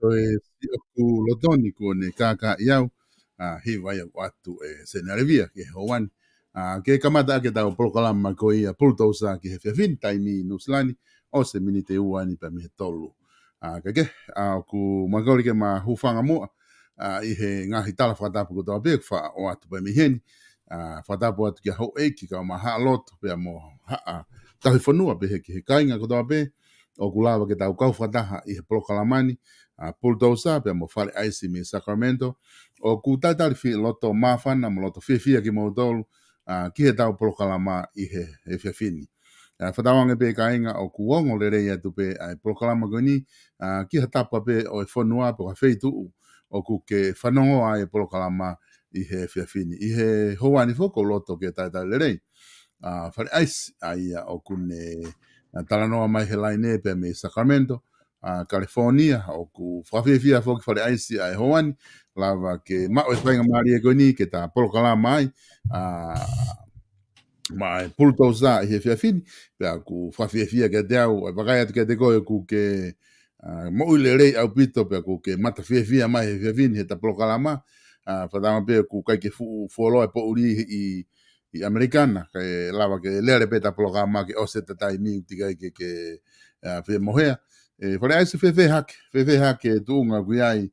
si ku lotoni ko ne kaka iau hi vai watu se narevia ke hoan ke kamata ke tau polokalama ko ia BULTOUSA ke he fin taimi nuslani o se minite uani pa mi tolu ke ku magoli ke ma hufanga mo i he ngahi tala whatapu ko tau pek wha o atu pa mi heni whatapu atu ki hau eiki ka ma haa loto pe mo haa tahi whanua pe he ki he kainga ko tau pe o kulawa ke tau kau whataha i he polokalamani BULTOUSA pe mo FALE AISI me Sacramento o ku tatari fi loto mafana mo loto fia ki mo tolu ki he tau polokalama i he fiafini. Whatawange pe kainga o ku ongo le rei atu pe ai polokalama goni ki he tapa pe o e whanua pe o whaitu o ku ke whanongo ai polokalama i he fiafini. I he hoani foko loto ke tatari le rei. FALE AISI ai o kune talanoa mai he laine pe me Sacramento. California o ku whawhiawhia fo ki FALE AISI ai hoani lava ke mao e whainga maari e koni ke ta polokalama ai mai BULTOUSA i he whiawhini pea ku whawhiawhia ke te au e wakai atu ke te koe ku ke mo le rei au pito pea ku ke mata whiawhia mai he whiawhini he ta polokalama whatama pea ku kai ke fuoloa e po uri i Amerikana ke lava ke lere pe ta polokalama ke ose ta tai mi uti kai ke whiamohea FALE AISI whewhe hake tuunga kui ai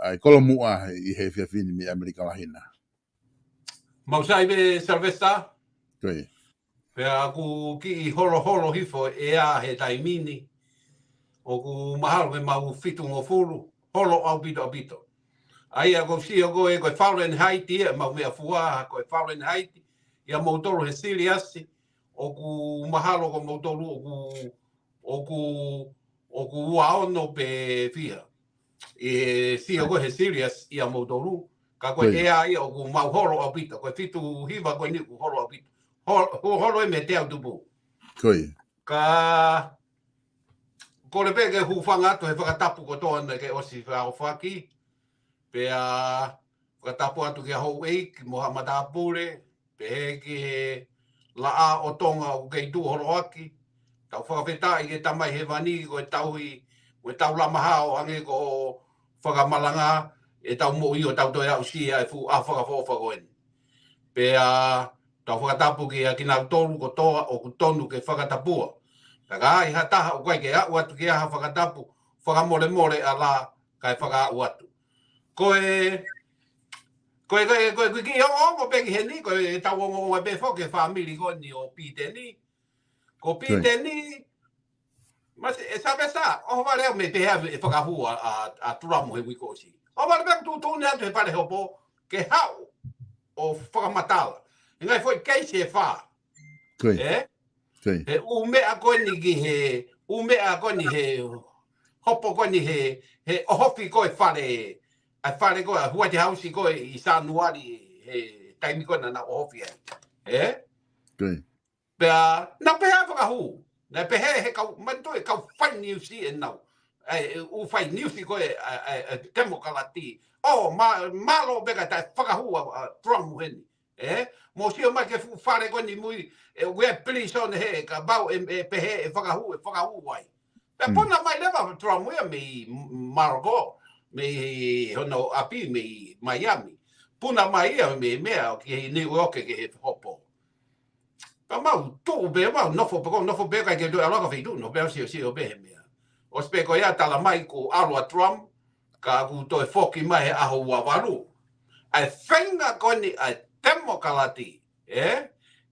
ai kolomua i he whiawhini mi Amerika lahina. Mausai be Sylvester? Koe. Pea ku ki holo hifo e a he taimini. O ku mahalo me mau fitu ngo fulu. Holo au bito. Ai a ko si o ko e koe Fahrenheit e mau mea fua koe Fahrenheit. Ia mautoro he siliasi. O ku mahalo ko mautoro o ku uaono pe fia. E si o ko he serious ia mautoro. Ka koe e a ia o ku mau holo au bito. Koe fitu hiva koe ni ku holo au bito. Holo e me te au tupu. Koe. Ka kore pe ke hufanga atu he whakatapu ko tōna ke osi whao whaki. Pea whakatapu atu ke hou eik, moha matapure. Pe he ki he laa o tonga o kei tu horo aki. Tau whakawheta i ke tamai he wani ko e tau lamaha o ange ko whakamalanga. E tau mo i o tau toi au sia e fu a whakawhofa koen. Pea tau whakatapu ki a kina tolu ko toa o ku tonu ke whakatapua. Taka i hataha o kai ke au atu ki aha whakatapu, whakamore a la kai whakaau atu. Koe ki ongo peki he ni, koe tau ongo e befo ke whamiri koni o piteni. Ko piteni, mas e sabe sa, o valeu me te have e whakahua a turamu he wikosi. O valeu tu tūne atu he pare hopo ke hau o whakamatala. Ngai foi keisi e wha. Koe. He umea koni ki he hopo koni he ohofi koe whare a whare koe a huate hausi koe i Sanuari he taimi koe na ohofi ai. Koe. Pea na peha whakahu. Na peha he kau manto e kau whai niusi e nau. U whai niusi koe demokalati. O malo beka tai whakahu a Trump heni. Mo sio mai ke whare koni mui we please on he ka bau e pehe e whakahu wai. Pe pona mai lewa Trump me Margo me hono api me Miami. Puna mai me mea ki New York ke he hopo. Pa mau tu be mau nofo be ka ke do aloka fitu no be si o be mea. O spe ko ya tala mai ko alo Trump ka ku to e foki mai a ho wa valu. Ai whainga koni ai demokalati,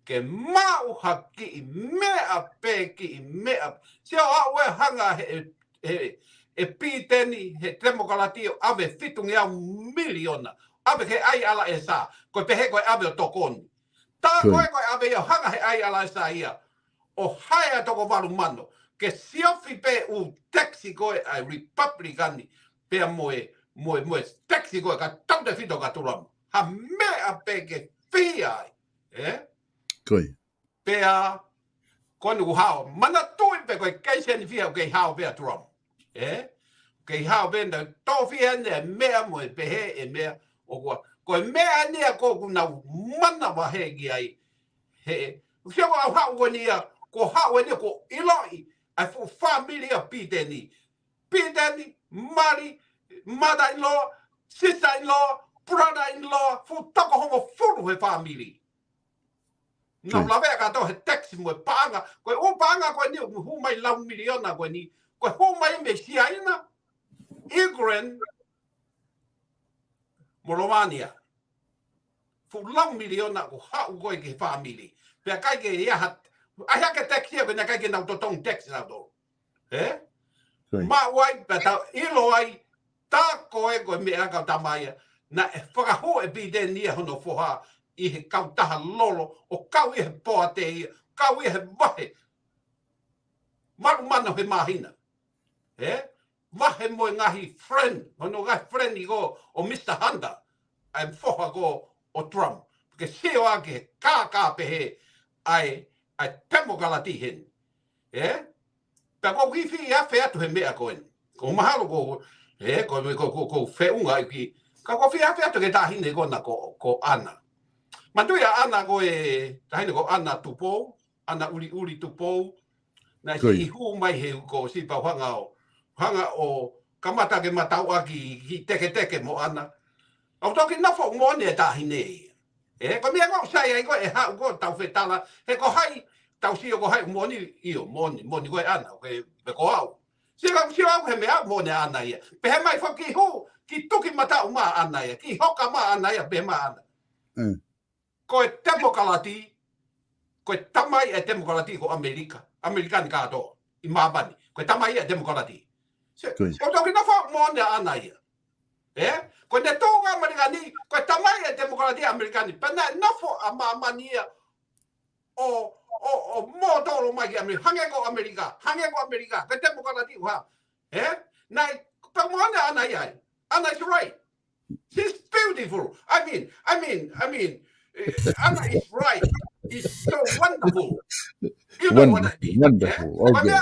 ke mau haki mea pe ki mea. Sio awe hanga he piteni he demokalati o ave fitungi au miliona. Ave ke ai ala e sa, koe pehe koe ave o tokoni. Tā koe ave o hanga he ai ala e sa ia. O haia toko walu mano, ke siofi pe u taxi koe ai Republicani, pea moe taxi koe ka tau te fito ka turamu. Ha mea pe ke whia ai. Koe. Pea, konu ku hao. Mana tui pe koe keiseni whia kei hao pea turamu. Kei hao pea na tō whia ne mea mo e pehe e mea o kua. Koe mea nea kōku nau mana wa he ki ai. Sio au hao koni ia, ko hao e ne ko iloi. Ai fu familia piteni. Piteni, mari, mother-in-law, sister-in-law, brother-in-law, fu toko hongo furu he family. Na lawe ka to he taxi mo panga, ko o panga ko ni hu mai lau miliona ko ni, ko hu mai me siaina. Igren Moromania. Fu lau miliona ko ha u ko ke family. Pe kai ke ia hat. Ai ha ke taxi ko na kai ke na to tong taxi na do. Ma wai pata ilo ai ta ko e ko me aka tamai na whakaho e bi den nia hono foha I he kautaha lolo o kau I he poate ia kau I he wahe maru mana he mahina wahe mo ngahi friend hono ngahi friend I go o Mr. Hunter ai foha go o Trump ke seo ake ka pehe ai temo galati hen pa ko wifi ia fe atu he mea koen ko mahalo ko ko fe unga ki ka ko fi atu ke tahine ko na ko ana manduia ana ko tahine ko ana tupo ana uli tupo na si hu mai he ko si pa hanga o kamata ke matau aki ki teke mo ana au toki na fo mo ne tahine ko mi ko sai ai ko ha ko tau fetala he ko hai tau si ko hai mo ni ko ana ko au si au he mea mo ne ana ia pe he mai fo ki hu ki tuki mata uma ana ia ki hoka ma ana ia pe ma ana ko demokrati ko tamai e demokrati ko American ka to I mabani ko tamai e demokrati ko toki na fo mo ne ana ia ko ne tonga Americani ko tamai e demokrati Americani pe na fo amamania o mo tolo mai ki hange ko America ko demokrati ha nai pa mo ne ana ia Anna is right. She's beautiful. I mean, Anna is right. It's so wonderful. You know what I mean? Wonderful. Okay.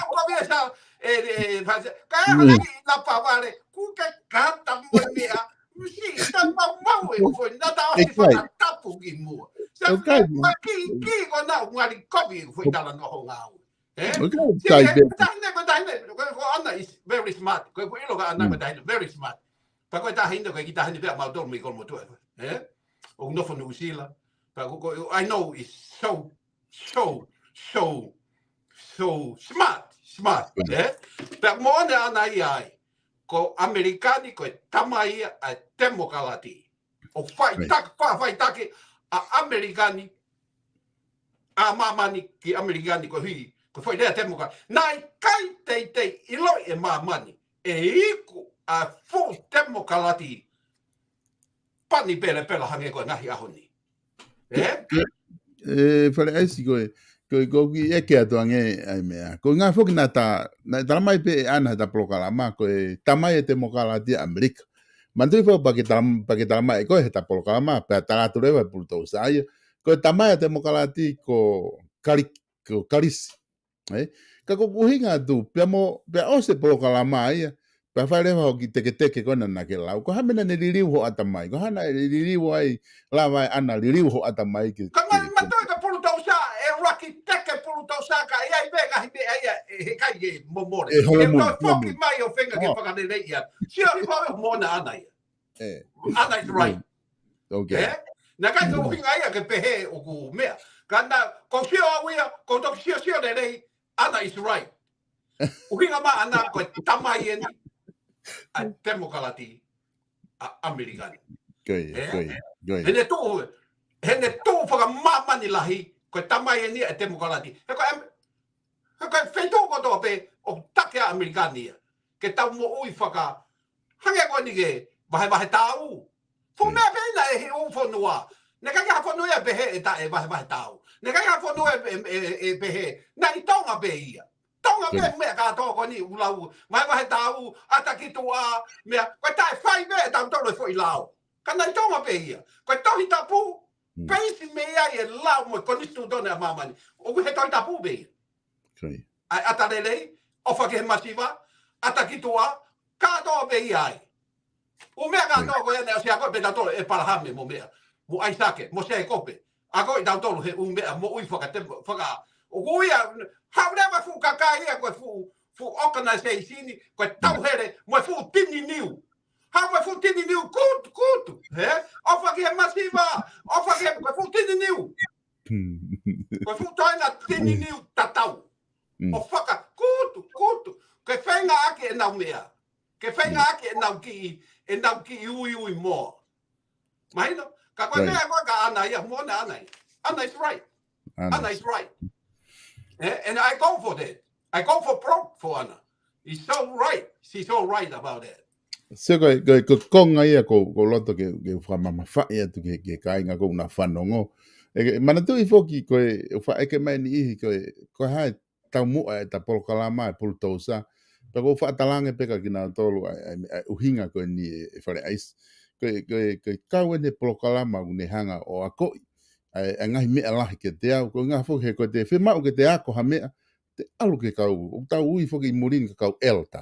Anna is very smart. Very smart. Pa ko ta hinda ko kita hinda pe ma do mi ko mo to o no fo no sila pa ko I know is so smart pa mo na ana ai ko americani ko tamai a demokrati o fai tak a americani a mamani ki americani ko hi ko foi de demokrati nai kai te ilo e mamani iku a fu demokrati pani pele hange ko ngahi ahoni FALE AISI ko ki eke atu ange ai mea ko nga foki na mai pe ana ta POLOKALAMA ko tamai e demokrati Amerika mantu fo pa ke tamai ko he ta POLOKALAMA pe ta tu leva BULTOUSA ai ko tamai e demokrati ko karis ka ko kuhinga tu pe o se POLOKALAMA ai pa fale ho ki teke kona na ke lau ko hamena ne liliu ho atamai ko hana liliu ai la vai ana liliu ho atamai ki kama mato ka BULTOUSA e rocky teke BULTOUSA ka ai be ka hibe ai he kai ge momore e to foki mai o fenga ke paka de ia si ori pa mo na ana ia ana is right okay na ka ko hinga ia ke pehe o ku mea kana ko sio awia ko to sio de lei ana is right o hinga ma ana ko tamai ni a demokrati a americani hene tu whaka mamani lahi ko tamai ni a demokrati ko feito ko to pe o take a americani ke tau mo ui whaka hange ko ni ke vahe tau fu me pe na e u fonua ne ka ka fonua pe he ta e vahe tau ne ka ka fonua e pe he na I tonga pe ia tonga me ka to ko ni ulau vai tau ata ki tua me ko tai fai me tau to foi lao kana tonga pe ia ko to hi tapu peisi me ia e lao mo ko ni stu dona mama ni o he to tapu be ata lele o fa ke masiva ata ki tua ka to be ia o me ka to ko ne o sia ko pe to e para hame mo me mo ai sake mo se kope ako tau to he un me mo ui fa ka o goia however fu kakai ko fu organisation ko tau here mo fu tini niu ha mo fu tini niu kutu he ofa ke masiva ofa ke ko fu tini niu ko fu toina tini niu tatau o faka kutu ke fenga ake na mea ke fenga ake na ki ui mo mahino ka ko mea ko ka ana ya mo na ana is right ana is right and I go for that. I go for prompt for Anna. He's so right. She's so right about that. Se ko konga ia ko loto ke fa mama fa ia tu ke kainga ko na fanongo. Mana tu ifoki ko fa ke mai ni ko ha tau mo ta polokalama BULTOUSA. Pa ko fa talange peka kina tolu uhinga ko ni FALE AISI. Ko kau ne polokalama ne hanga o ako ngai me ala ke te au ko nga fo ko te fe mau ke te ako ha me te alu ke kau o tau ui fo ke murin ke kau elta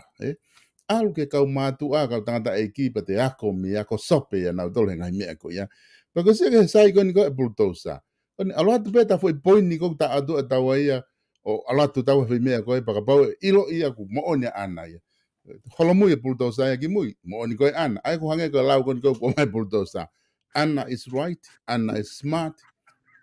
alu ke kau matu a kau tangata ekipa te ako me ako sope ya na tole ngai me ko ya pa ko se ke sai ko ni ko BULTOUSA ko ni alu tu beta foi point ni ko ta adu ta waia o ala tu tau fe me ko pa ka pau ilo ia ku mo onia ana ya holomu e BULTOUSA ya ki mui mo oni ko ana ai ko hange ko lau ko ko mai BULTOUSA Anna is right Anna is smart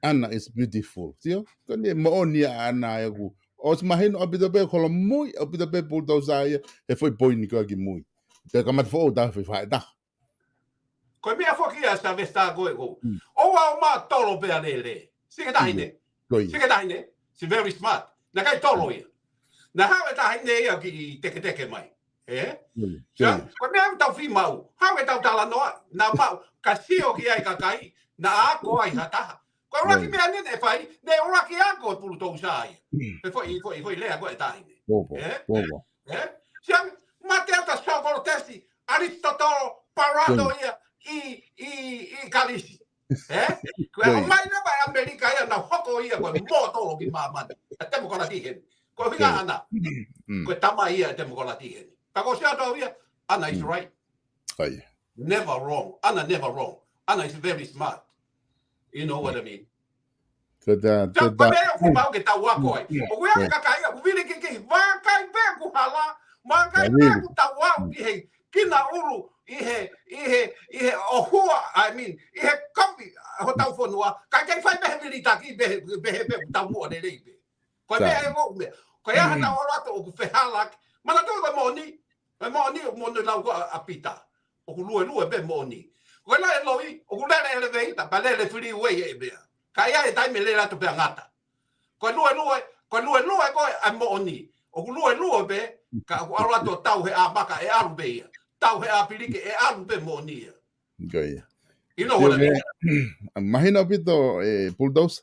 Anna is beautiful. Tio? Kani moonia ana yaku. Os mahino apita be kola mui apita be BULTOUSA ia e foi poini ko aki mui. Te kamat fo da fe fa da. Ko mea foki asa vesta go go. O wa ma tolo pe alele. Sika daine. Sika daine. Si very smart. Na kai tolo ia. Na hawe daine ia ki teke mai. Ko mea tau fi mau. Hawe tau tala noa. Na mau kasio ki ai kakai. Na ako ai hataha. Ko ora ki mea ne fai, ne ora ki ako BULTOUSA ai. Foi lea ko e taine. Siam mate ata sokolo testi Aristotelo parado ia i kalisi. Ko mai na ba Amerika ia na hoko ia ko mo tolo ki mama. Temo kola tihen. Ko hinga ana. Ko tama ia temo kola tihen. Pa ko sia do ia Anna is right. Never wrong. Anna never wrong. Anna is very smart. You know what I mean? Kada mea ku mau ke tau ako ai. O kuia ka kai ku vile ke va kai be ku hala, ma kai be ku tau au ki he kina uru i he o hua, I mean, i he kopi ho tau fonua, kai fai be vili taki be tau mo ne leibe. Ko mea e mo me. Ko ia hana o rato o ku fehalak, mana tu ko moni lau ko apita. O ku lue be moni. Ko la e loi, o ku la elevator, pa le freeway e be. Kaya e taime le rato pe ngata. Ko lue ko a moni. O ku lue be ka ku ala to tau he a maka e aru be. Tau he a pilike e aru be moni. Okay. You know what I mean? Imagina pito BULTOUSA.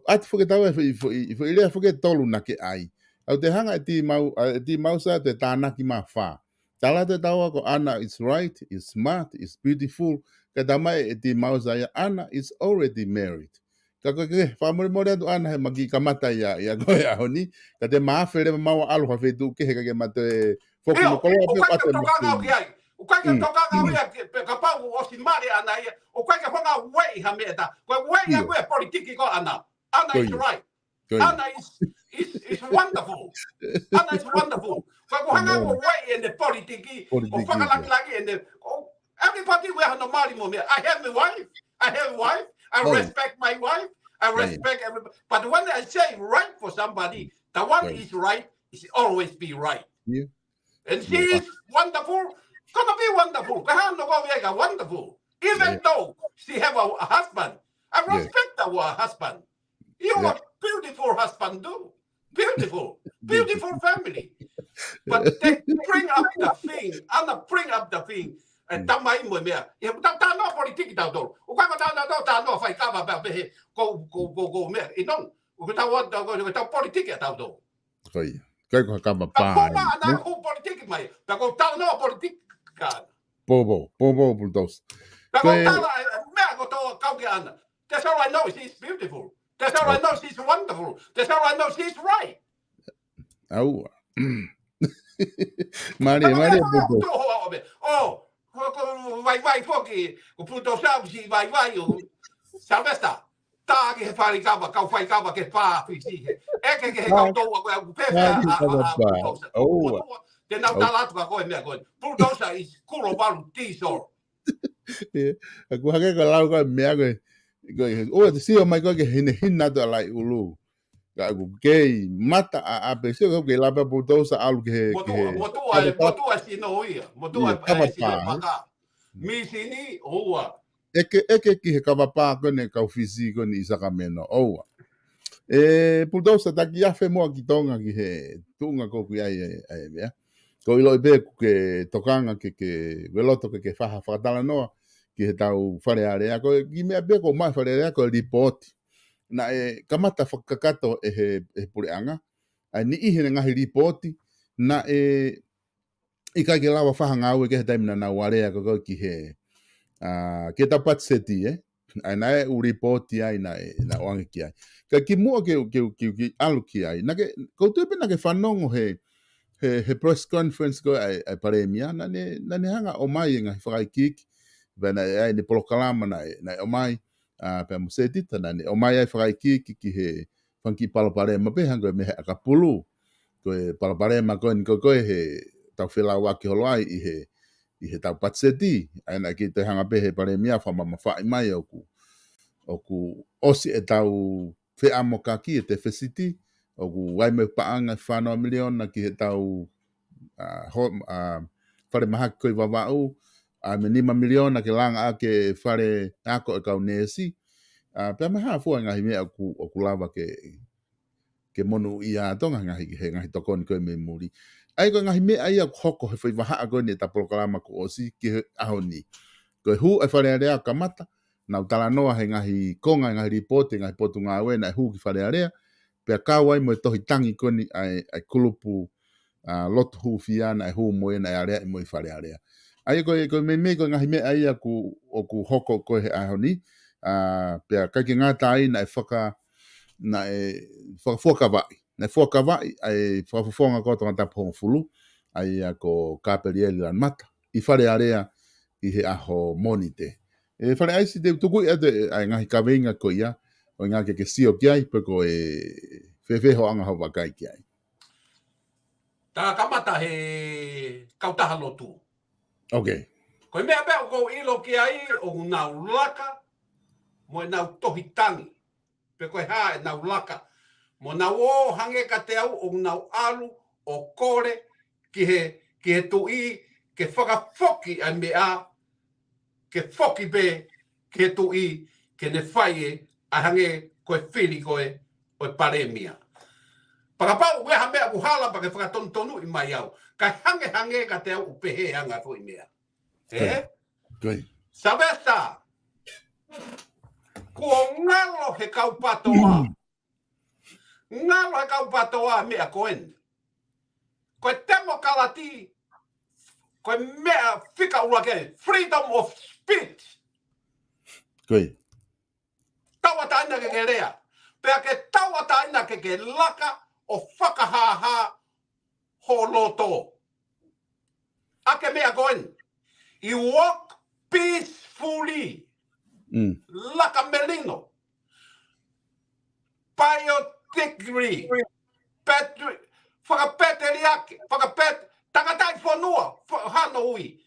At fo ke tau fo ile fo ke tolu na ke ai. Au te hanga ti mau sa te tana ki ma fa. Tala te tau ko Anna is right, is smart, is beautiful. Ka tamai ti mau sa Anna is already married. Ke family mo tu ana he magi kamata ya go ya honi ka te maafere mau alu ha fetu ke ke mate foku mo kolo o ka to ka ga ki ai o ka to ka ga ya ka pa o si mari ana ya o ka ke fonga way ha meta ko way ya ko politiki ko Anna is right Anna is wonderful Anna is wonderful ko hanga ko way in the politiki o faka laki in the everybody we have no mari mo I have a wife I respect my wife. I respect everybody. But when I say right for somebody, the one is right is always be right. Yeah. And she is wonderful. Gonna be wonderful. Wonderful. Even though she have a husband. I respect our husband. You are beautiful husband too. Beautiful. Beautiful family. But they bring up the thing. Anna bring up the thing. Tamai mo mea. E ta no politiki ta do. O ka ta no fai ka ba be go mea. E non. O ta wa ta politiki ta do. Kai. Kai ko ka ba pa. Ko ma na ko politiki mai. Ta ko ta no politiki ka. Bobo BULTOUSA. Ta ko ta mea ko to ka ke ana. That's how I know she's beautiful. That's how I know she's wonderful. That's how I know she's right. Au. Maria BULTOUSA. Oh. Vai foki o BULTOUSA si vai o Salvesta tā ke he whare kawa, kau whai kawa ke whāwhisi he. Eke ke he kau tōua koe au pepe a Bulldozer. Motua, te nau tā latu ka koe mea koe. Bulldozer is kulo diesel. Aku hake ko lau ko mea ko te sio mai ko ke hina to lai ulu. Ka aku ke mata a pese ko ke lapa Bulldozer alu ke motua sino ia. Motua sino paka. Misi ni oua. Eke ki he kawapa ko ne kau fisi ko ni Sacramento oua. Bulldozer taki afe mo ki tonga ki he tunga ko ku ai mea. Ko ilo ibe ke tokanga ke veloto ke faha whakatala noa ki he tau wharearea ko ki mea be ko mai wharearea ko report na kamata whakakato he pureanga ai ni ihe ngahi report na i kai ke lawa whaha ngau ke he taimina na warea ko ki he ke tau patseti ai na u report ai na wangi ki ai ka ki mua ke alu ki ai na ke ko tupe na ke whanongo he press conference ko ai paremia na ne hanga o mai nga whakai kik bena ai ni POLOKALAMA na o mai pe museti na ne o mai ai whakai kik ki he whanki paloparema pe hanga me akapulu ko paloparema ko he tau whela waki holoai i he tau patseti ai na ki te hanga pe he paremia whamama whai mai oku osi e tau wheamo kaki e te fesiti o ku wai me paanga whanau miliona ki he tau whare mahaki koi wawau me 5 miliona ke langa ake whare ako e kau nesi pia maha fua ngahi mea o ku lava ke monu ia tonga ngahi tokoni koe me muri ai ko ngahi mea ia hoko he whaiwaha koe ni ta POLOKALAMA ko osi ki aho ni koe hu e whare area kamata na utala noa he ngahi konga ngahi ripote ngahi potu ngā we na hu ki whare area pia kawai mo tohi tangi koni ai kulupu lotu hu fiana ai hu mo na area mo i whare area ai ko me ko ngahi me ai aku hoko ko he ahoni pia ka ki ngā tai na whaka whakawai ai whafonga ko tonga tapo fulu ai ko kaperieli lan mata i whare area i he aho monite whare aisi te tuku ai ngahi kawenga ko ia o ngā ke sio ki ai pe ko whewheho anga hau wakai ki ai. Tā kamata he kautaha lotu. Okay. Koe mea mea ko ilo ki ai o nau laka mo nau tohitangi. Pe koe ha e nau laka. Mo nau o hange ka te au o nau alu o kore ki he tui ke whakafoki ai mea ke foki be ke tui ke ne whai a hange koe whiri koe o paremia. Pakapau weha mea buhala pa ke whakatontonu i mai au. Ka hange ka te au upehe hanga fo i mea. Good. Sabesta. Kua ngalo he kaupatoa. Ngalo he kaupatoa mea koen. Koe temo kalati. Koe mea whika ua ke. Freedom of speech. Good. Tawa taina ke rea. Pea ke tawa taina ke laka o whakahaha ho loto. Ake mea koen. You walk peacefully. Laka melino. Biodegree. Whakapeteri ake. Takatai whanua. Hano ui.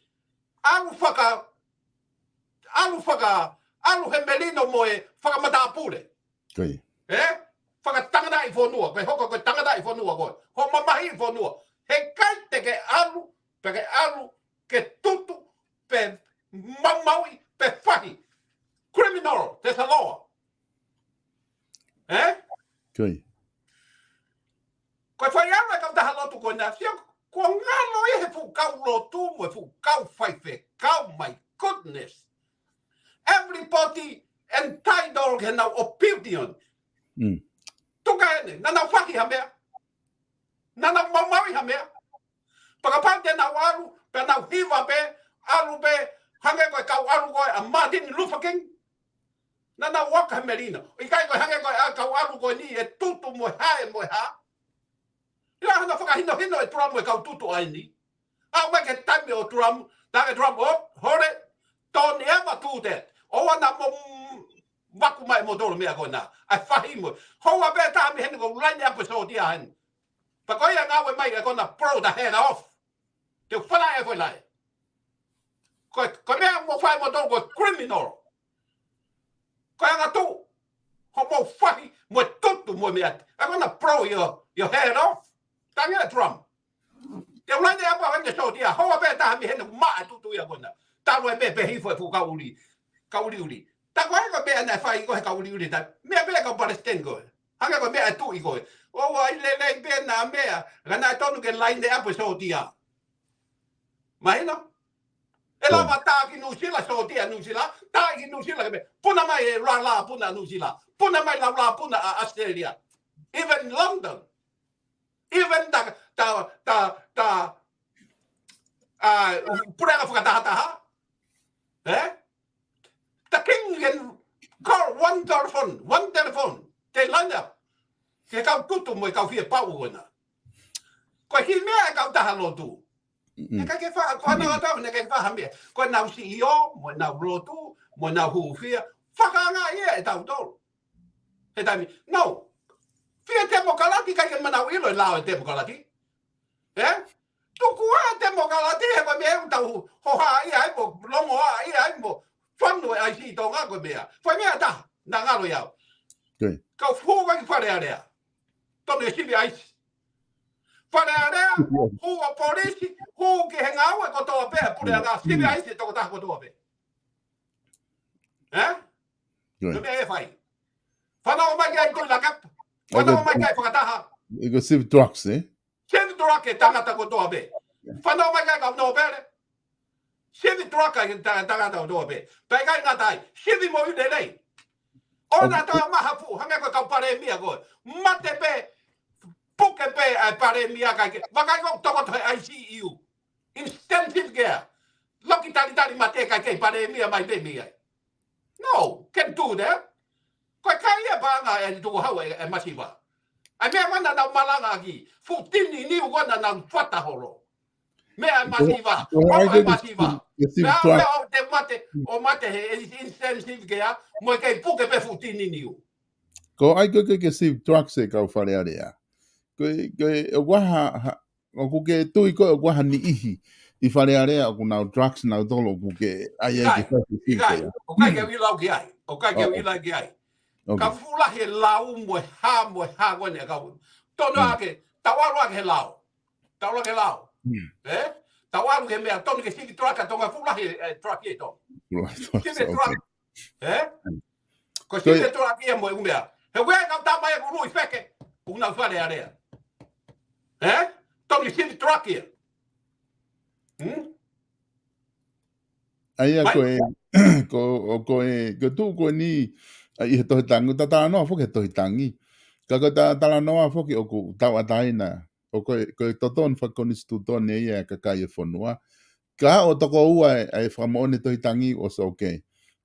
Alu he melino moe whakamatapure. Good. Whakatangatai whanua. Koe hoko koe tangatai whanua koe. Ho mamahi whanua. He kai te ke alu. Pe ke alu. Ke tutu. Pe maui. Pe whahi. Criminal. There's a law. Good. Koe whai ana kau taha lotu koe nā. Sia kua ngalo e he fu kau lotu mo e fu kau whaiwhe. Kau, my goodness. Everybody entitled he nau opinion. Tuka ene. Nanau whaki ha mea. Nanau mamaui ha mea. Pakapante nau alu. Pe nau hiva pe. Alu pe. Hange koe kau alu koe a Martin Luther King. Nanau waka he merina. Ikai koe hange koe a kau alu koe ni e tutu mo ha. Ia hana whakahino e turamu e kau tutu ai ni. A weke taime o turamu. Take turamu hore. Don't ever do that. O wana mo waku aku mai mo tolo mea kona. Ai whahi mo. Hoa bea tā mi hene ko line episode ia hen. Pa koe ia ngawe mai ka kona pro the head off. Te whanai e koe lai. Koe mea mo whai mo tolo ko criminal. Koe anga tū. Ho mo whahi mo tutu mo mea. A kona pro your head off. Tangi e Trump. Te line episode ia. Hoa bea tā mi hene ko maa tutu ia kona. Tālo e mea pehi fo e fu kauli. Kauli uli. Ta koe ko mea na whai koe kauli uli ta. Mea mea ka Palestine koe. Hanga ko mea e tui koe. O ai le be na mea. Gana tonu ke line episode ia. Mahina? Ela mata ki nusila so dia nusila. Ta ki nusila ke puna mai la puna nusila. Puna mai la puna Australia. Even London. Even pura fuka eh? The king can call one telephone. Te lana. Ke kau tutu mo kau fie pau ona. Ko hi mea kau taha lotu. Ne ka ke fa ko na ta ne ke fa ha mea. Ko na CEO mo na lotu mo na hu fie. Faka nga ye tau to. He tami. No. Fie demokrati ka ke mana wilo lao demokrati. Eh? Tu kuā demokrati he ko mea tau ho ha ai mo longo ai mo. Whanu e aisi tō ngā koe mea. Whai mea ta, nā ngaro iau. Kau fōga ki whare area. Tōne e sivi aisi. Whare area, hua polisi, hua ki he ngāua ko tōa pēha pure a ngā sivi aisi tōko taha ko tōa pē. Eh? Nō mea e whai. Whanau mai kai tōi lakap. Whanau mai kai whakataha. Ego civ drugs, eh? Civ drugs e tangata ko tōa pē. Whanau mai kai kau nō pēre. Sivi troca que tangata o dobe. Pegai ngatai. Sivi mo ide nei. Ona to mahafu hanga ko pare mia go. Mate pe puke pe pare mia ka ke. Vakai ko to ICU. Intensive care. Loki tali mate ka ke pare mia mai pe mia. No, can do that. Ko kai e ba nga e do hawe e masiva. Ai me wana na malanga ki. Fu tini ni wana na fata holo. Mea masiva. O masiva. O mate he intensive care. Mo kai puke pe fu tini niu. Ko ai ko ke civ drugs e kau whare area. Ko waha o kuke tui ko waha ni ihi. I whare area o kunau drugs nau tolo kuke ai e ke whare ikai. O kai ke wilau ki ai. O kai ke wilau ki ai. Ka fula he lau mo ha wene kau. Tono ake tawaru ake he lau. Tawaru ake lau. Eh? Tawaru ke mea tonu ke siki traka tonga fula he traki e to. Siki traka. Eh? Ko siki traki e mo e umea. He wea kau tamai e kuru i feke. Unau whare area. Eh? Tonu ke siki traki e. Aia ko tu ko ni i he tohi tangi, ta tā noa whoki he tohi tangi. Ka ko ta tala noa whoki o ku tau ataina. O ko toton whakonisu tu tone ia ka kai e whanua. Ka o toko ua e whamaone tohi tangi o so okay.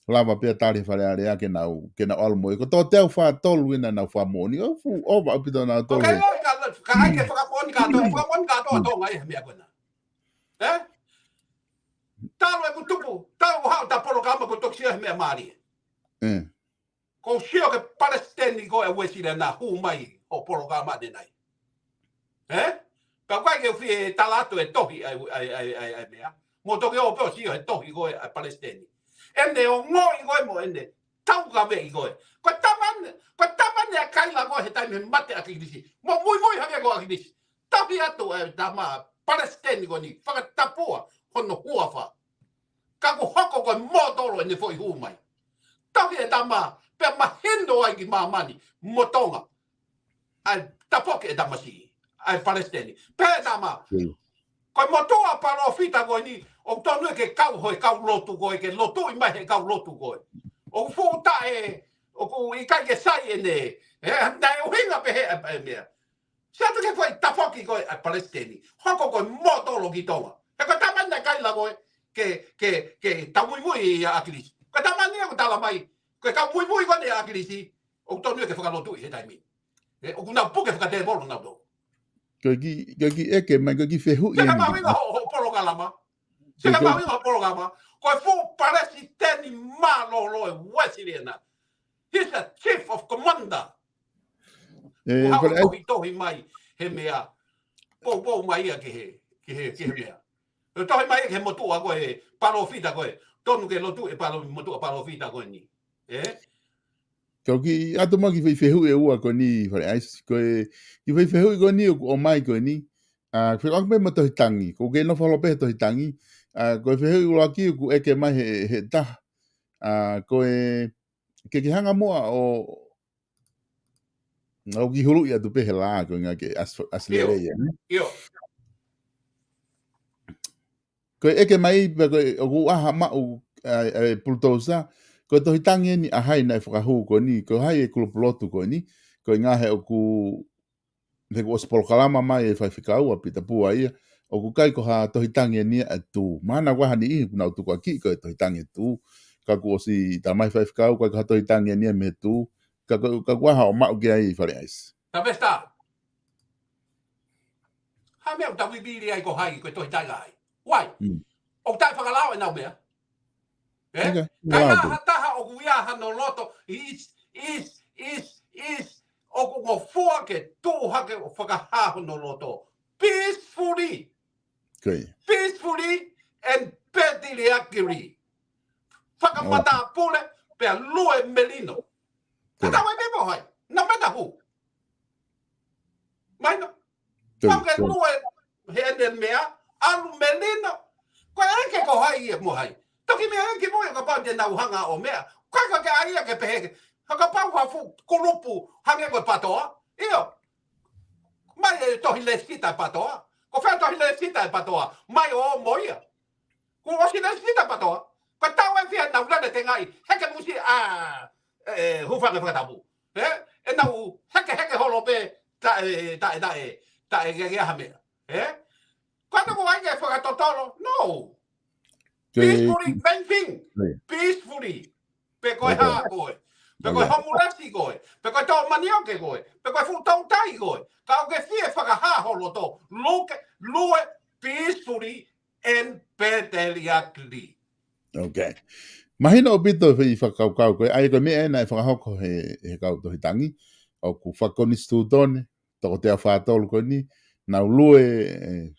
Lava pia tari whare area ke nau almoi. Ko tō teo wha tolu ina nau whamaone. O fu ova upito nau tolu. Okay, ka ai ke whamaone ka toa tonga e mea kona. Eh? Talo e kutupu, talo hao ta polokama ko toksia he mea maari. Ko sio ke Palestini ko e wesile na hu mai o polokama de nai. Eh? Ka kai ke fi talato e tohi ai mea. Mo toki o peo sio e tohi ko e Palestini. Ende o ngoi ko mo ende tau ka ve ko. Ko taman e kaila ko he taimi mate akidisi. Mo muy hage ko akidisi. Toki atu e tama Palestini ko ni whakatapua hono huafa. Kako hoko ko motoro e ne foi humai. Toki e tama pe mahendo ai ki mamani motonga. Ai tapoke e tamasi. Ai Palestini. Pe tama. Ko motoa parofita ko ni o tonu ke kau hoi kau lotu ko ke lotu i mai he kau lotu ko. O futa e o ku i kai ke sai ene. Dai o hinga pe he mea. Sato ke foi tapoki ko ai Palestini. Hoko ko motoro ki tonga. E ko tamana kai la ko ke tamui akilisi. Ko tamana ko tala mai. Ko ka muy ko ne akilisi. O tonu ke whakalotu i he taimi. O kuna puke whakate bolo na do. Ko ki eke mai ko ki fehu i. Seka mawinga ho polokalama. Seka mawinga ho polokalama. Ko fu Palestini malo lo e wesiliena. He's a chief of commander. Eh, Hau whare tohi mai he mea. Po mai ia ke he mea. Tohi mai he motu a koe palofita koe. Tonu ke lotu e motu a palofita koe ni. Kau ki ato ma ki whewhehu e ua ko ni whare aisi. Koe ki whewhehu ko ni o mai ko ni. Whekak me ma tohi tangi. Ko ke no whalope tohi tangi. Koe whewhehu ua ki ku eke mai he taha. Koe ke hanga mua o ngau ki hulu ia tu pehe la ko ngā ke aslere ia. Io. Koe eke mai koe o ku aha mau pultousa. Ko tohi tangi ni ahai na whakahu ko ni. Ko hai e kulopolotu ko ni. Ko ngā he o ku te ko POLOKALAMA mai e whaiwhikau a pita pua ia. O ku kai ko ha tohi tangi ni a tū. Mana waha ni ihi kuna utuku a ki ko e tohi tangi tū. Ka ku o si ta mai whaiwhikau ko ha tohi tangi ni a me tū. Ka ku aha o mau ki ai whare aisi. Ta vesta. Ha mea ta wibiri ai ko hai ko tohi tangi ai. Wai. O tai whakalao e nau mea. Kai ha taha o kuia hano loto is o ku ngo fua ke tū hake o whakahaho no loto. Peacefully. Peacefully and pediliakiri. Whakamata pule pe a lue melino. Tata wai bebo hai. Na mena hu. Mai no. Whake lue he ene mea alu melino. Koe eke ko hai ia mo hai. Toki mea eke mo ka pau te nau hanga o mea. Koe ka aia ke pehe. Haka pau hafu kulupu hange koe patoa. Io. Mai e tohi le sita patoa. Ko whea tohi le sita patoa. Mai o moia. Ko osi le sita patoa. Koe tau e whia nau lane te ngai. Heke musi hufanga whakatapu. E nau heke holo pe ta e gea mea. Quando vai que foi totolo? No. Peacefully, main thing. Peacefully. Peko ha koe. Peko homulasi koe. Peko to manioke koe. Peko fu tau tai koe. Ka ke fie whaka ha holo to. Lue peacefully and pedeliacly. Okay. Mahina o bito i whakaukau koe. Ai koe mea ena e whakahoko he kau tohi tangi. O ku whakonistu tone. Toko te a whātolu koe ni. Nau lue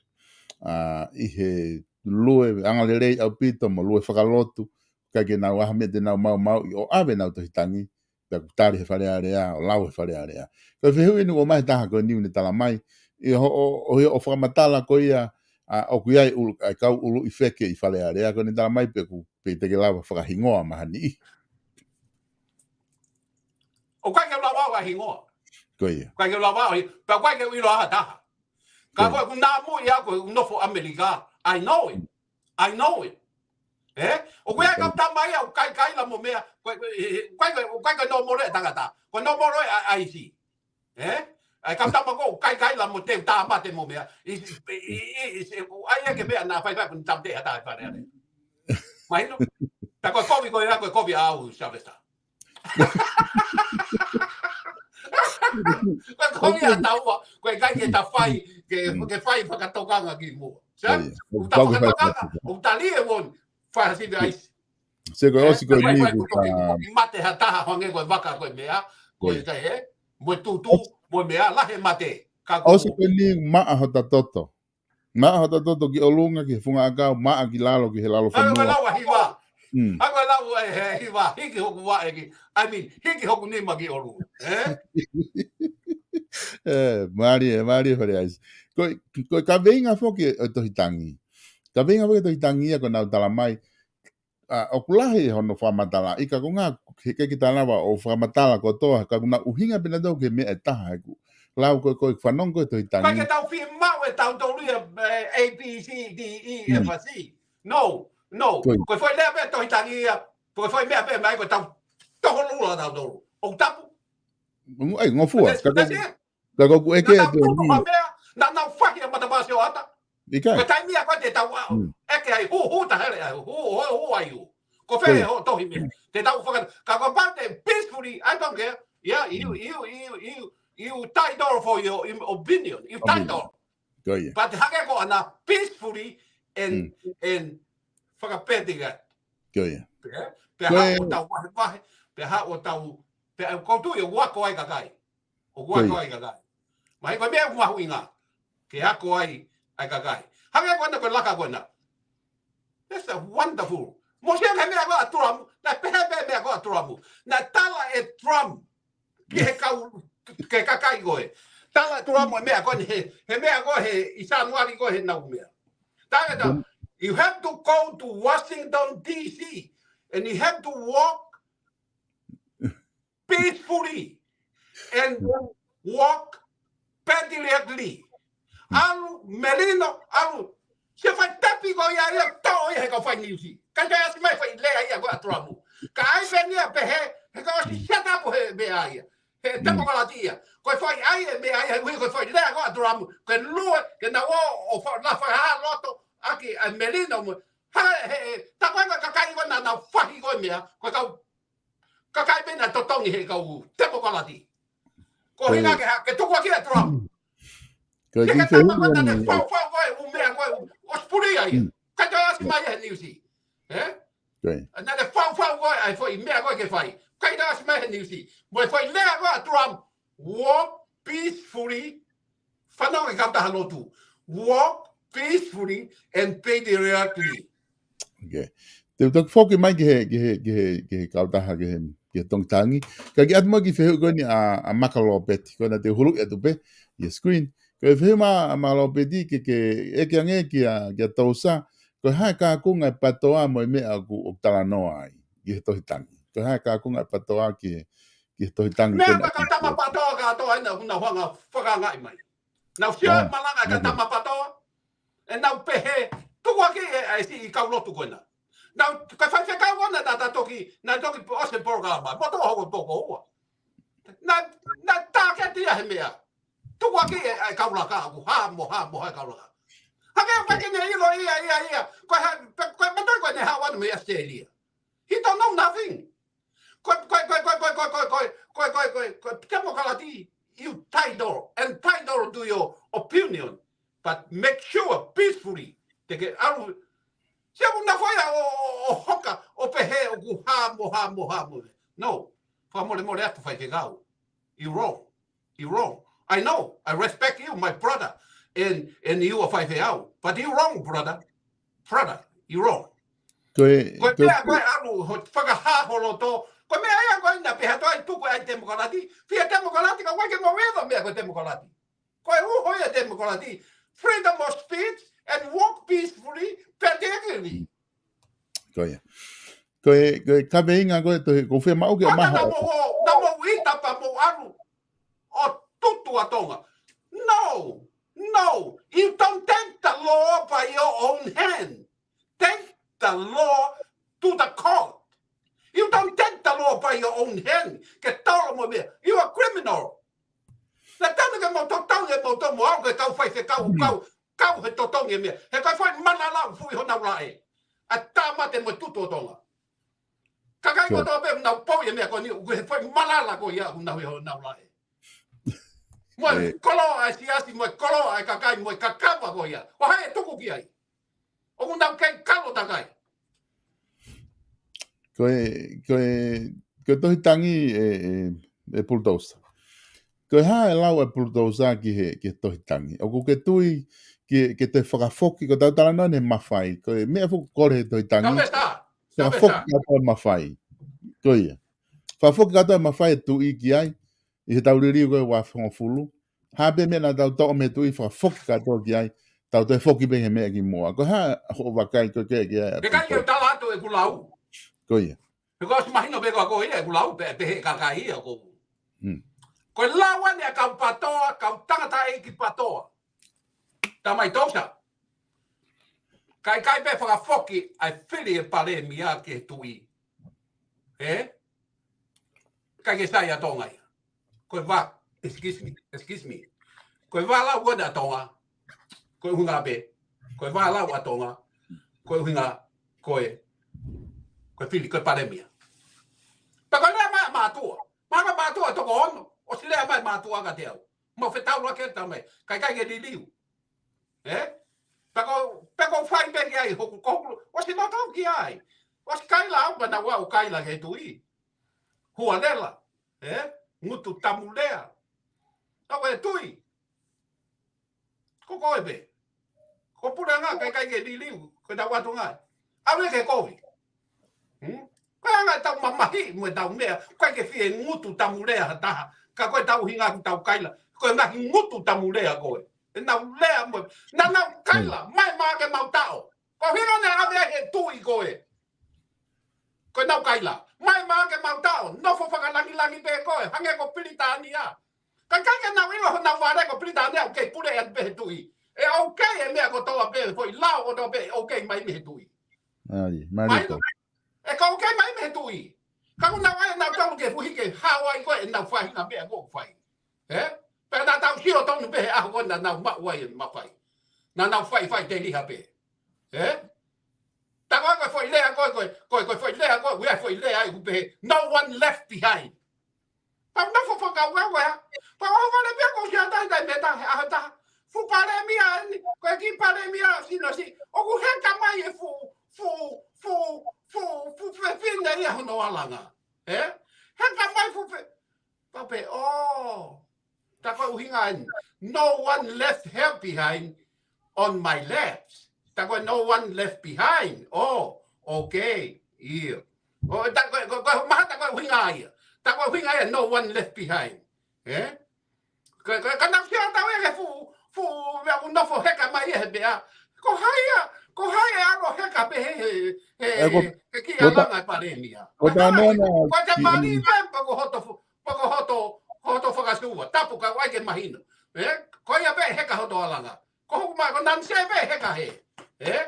i he lue angalerei au pito mo lue whakalotu kai ke nau ahame te nau mau i o awe nau tohi tangi pe kutari he whare area o lau he whare area koe whihu inu o mai taha koe niu ni tala mai i o whakamatala ko ia o kuiai ai kau ulu i wheke i whare area koe ni tala mai pe ku pe teke lawa whakahingoa mahani i O kai ke lawa hingoa koe ia kai ke lawa pe kai ke ilo aha taha ka koe ku nā mo ia koe nofo Amerika. I know it. O koe ka tamai au kai la mo mea koe no more tangata. Koe no more aisi. Ai ka tama ko kai la mo te tama te mo mea. Ai ke mea na fai kun tamte ata fa ne. Mai no. Ta koe kovi au savesta. Koe ataua, koe kai ke ta fai, ke fai whakatokanga ki mua. Ta whakatokanga, o tali e won, whai hasi de aisi. se koe osi koe ni Koe mate ha taha honge koe waka koe mea, koe kai he, moe tutu, moe mea, lahe mate. Osi koe ni maa hota toto. Maa hota toto ki olunga ki funga akau, maa ki lalo ki he lalo whanua. Ako lawa hiwa. Ako lawa hiwa, hiki hoku wa eki. I mean, hiki hoku nima ki olunga. Maria whare aisi. Koe ka veinga whoke o tohi tangi. Ka veinga whoke tohi tangi ia ko nau tala mai. O kulahi hono whamatala. Ika ko ngā heke ki tānawa o whamatala ko toa. Ka kuna uhinga pina tau ke mea e taha heku. Lau koe whanong koe tohi tangi. Koe ke tau whi mau e tau tauria A, B, C, D, E, F, C. No. Koe whai lea mea tohi tangi ia. Koe whai mea mea mai koe tau toho lula tau tolu. O tapu. Ai, ngofua. Ka koku eke e te ni. Na nau whahi a matamasi o ata. Ika. Koe taimia koe te tau eke ai hu ta hele ai. Hu ai hu. Ko whee ho tohi mea. Te tau whakat. Ka koe pante peacefully. I don't care. Yeah, you tie door for your opinion. You tie door. But hake ko ana peacefully and whakapetiga. Koia. Pe ha o tau wahe. Pe ha o tau pe ko tu yo wa ko ai ka kai o wa ko ai ka kai mai ko me wa huinga ke ha ko ai ka kai ha me ko na ko la ka ko na that's a wonderful mo se me ko atram na pe me ko atram na tala e tram ke ka kai go e tala tram me ko he me ko he isa nuari ko he na me ta you have to go to Washington D.C. and you have to walk peacefully and walk patriotically. Alu Melino, alu se fai tapi ko ya to e ko fai niusi. Ka ja se mai fai le ai ko atramu. Ka ai venia pe he ko si seta po he be ai. He tapo ko la tia. Ko fai ai be ai ko fai le ko atramu. Ke lu ke na o la fai ha loto aki a Melino ha ta ka kai ko na fai ko mea ko ka kai be na totongi he ko tapo ko la tia. Ko hina ke to ko ki atramu. Ko Ke ki ka tama na de fau ko mea ko os puri ai. Ka ja asi mai he niusi. Na de fau ko ai foi mea ko ke fai. Ka ja asi mai he niusi. Mo foi le ko atram walk peacefully. Fano e kata halotu. Walk peacefully and patriotically. Okay. Te tok foki mai ke kautaha ke tongtangi. Ka ki atmo ki fehu ko ni a makalopet ko na te hulu e tupe ye screen. Ko fehu ma makalopeti ke eke ange ki a tausa ko hai ka kunga patoa mo me aku oktala noa ai ki tohitangi. Ko hai ka kunga patoa ki tohitangi. Me ka tama patoa ka to ai na hanga whakangai mai. Na fia malanga ka tama patoa. E na pehe tuku aki ai si ka lotu koina. Na ka fai ka wona na toki ose POLOKALAMA. Mo to ho to ko. Na ta ke tia he mea. Tuku aki ai ka la ka ha mo ka la. Ha ke pa ke nei lo ia. Ko me to ko ne ha wan me Australia. He don't know nothing. Ko temo kalati you entitled to your opinion, but make sure peacefully. Te ke aru se una foi o hoka o pehe o ku ha mo. No, fa mo atu fai te gau. You wrong. I know. I respect you, my brother, and you are fai te au. But you wrong, brother. You wrong. Ko aru whakaha holo to. Ko me ai ko ina pe hato ai tuku ai demokrati. Fia demokrati ka wake mo wedo me ko demokrati. Ko u hoia demokrati. Freedom of speech and walk peacefully, patriotically. Ko ka veinga ko fe mau ke maha. Na mo wita pa mo aru o tutu atonga. No, you don't take the law by your own hand. Take the law to the court. You don't take the law by your own hand. You are criminal. Na tana ke mo to mo au ke kau fai se kau he totongi me. He kai fai mana la fui hona lai. A tama te mo tutu tonga. Ka kai ko to be na po ye me ko ni he fai mana la ko ya hona hona lai. Mo kolo ai siasi mo kolo ai ka kai mo ka kapa ko ya. O hai tuku ki ai. O una kai kalo ta kai. Ko tohitangi e BULTOUSA. Ko ha lau e BULTOUSA ki tohitangi. O ke tui ke te whakafoki ko tautala no ne mawhai. Ko e mea fuku kore he tohitangi. Whakafoki katoa mawhai. Ko ia. Whakafoki katoa mawhai e tui ki ai. I he tauriri koe wa whangofulu. Habe mea na tau toa me tui whakafoki katoa ki ai. Tau te foki be he mea ki moa. Ko ha ho wakai ko ke ai. Ke kai ke tala atu e kulau. Ko ia. Because mahino be ko ia kulau pe he ka kai ia ko. Ko lawa ne ka patoa, ka tangata e ki patoa. Ta mai tosa. Kai be whakafoki ai whiri e pare mia ke tui. Kai ke sai atonga ia. Ko va, excuse me. Ko va la wona tonga. Ko hunga be. Ko va la wa tonga. Ko hunga ko whiri ko pare mia. Pa ko le matua. Matua to ko o se le mai matua ka teo. Mo fetau lo ke tamai. Kai ke diliu. Pego fai be ai hoku koku. O se no tau ki ai. O se kai la pa na wa o kai la ke tui. Huanela. ngutu tamu lea. Ta koe tui. Ko koe be. Ko pura ngā kai ke liliu. Ko tau watu ngā. Awe ke koe. Koe anga tau mamahi mwe tau mea. Koe ke fie ngutu tamu lea hataha. Ka koe tau hinga ku tau kaila. Koe ngahi ngutu tamu lea koe. E nau lea mwe. Na nau kaila. Mai maa ke mau tao. Ko hinga ne awe he tui koe. Koe nau kaila. Mai maa ke mau tao. Nofo whakalangi pe koe. Hange ko Piritania. Ka kai nau ilo ho nau ware ko Piritania. Okei pure e pe tui. E okei e mea ko toa pe. Foi lao ko toa pe. Okei mai me tui. Ai, marito. E ka okei mai me tui. Ka ko nau ai nau tau ke fuhi ke Hawaii koe e nau whai na mea ko whai. Pe na tau hio tonu pe aho ko na nau mawai e mawhai. Na nau whai te liha pe. Ta koe foi lea koe foi lea koe. Wea foi lea ai kupe. No one left behind. Pa na fo ka wea. Pa o vale pe ko sia tai meta ahata. Fu pare mia koe ki pare mia sino si. O ku heka mai e fu fina ia hono alanga. Heka mai fu pa pe ta koe uhinga ai. No one left here behind on my left. Ta koe no one left behind. Oh, okay. Ia. O ta koe maha ta koe uhinga ai. Ta koe uhinga ai no one left behind. Ka nau sia tau e fu mea unofo heka mai e bea. Ko haia aro heka pe he ki alanga paremia. Ko te mani me pako hoto whakasua. Tapu ka waike mahino. Ko ia pe heka hoto alanga. Ko huku mai ko nanse pe heka he.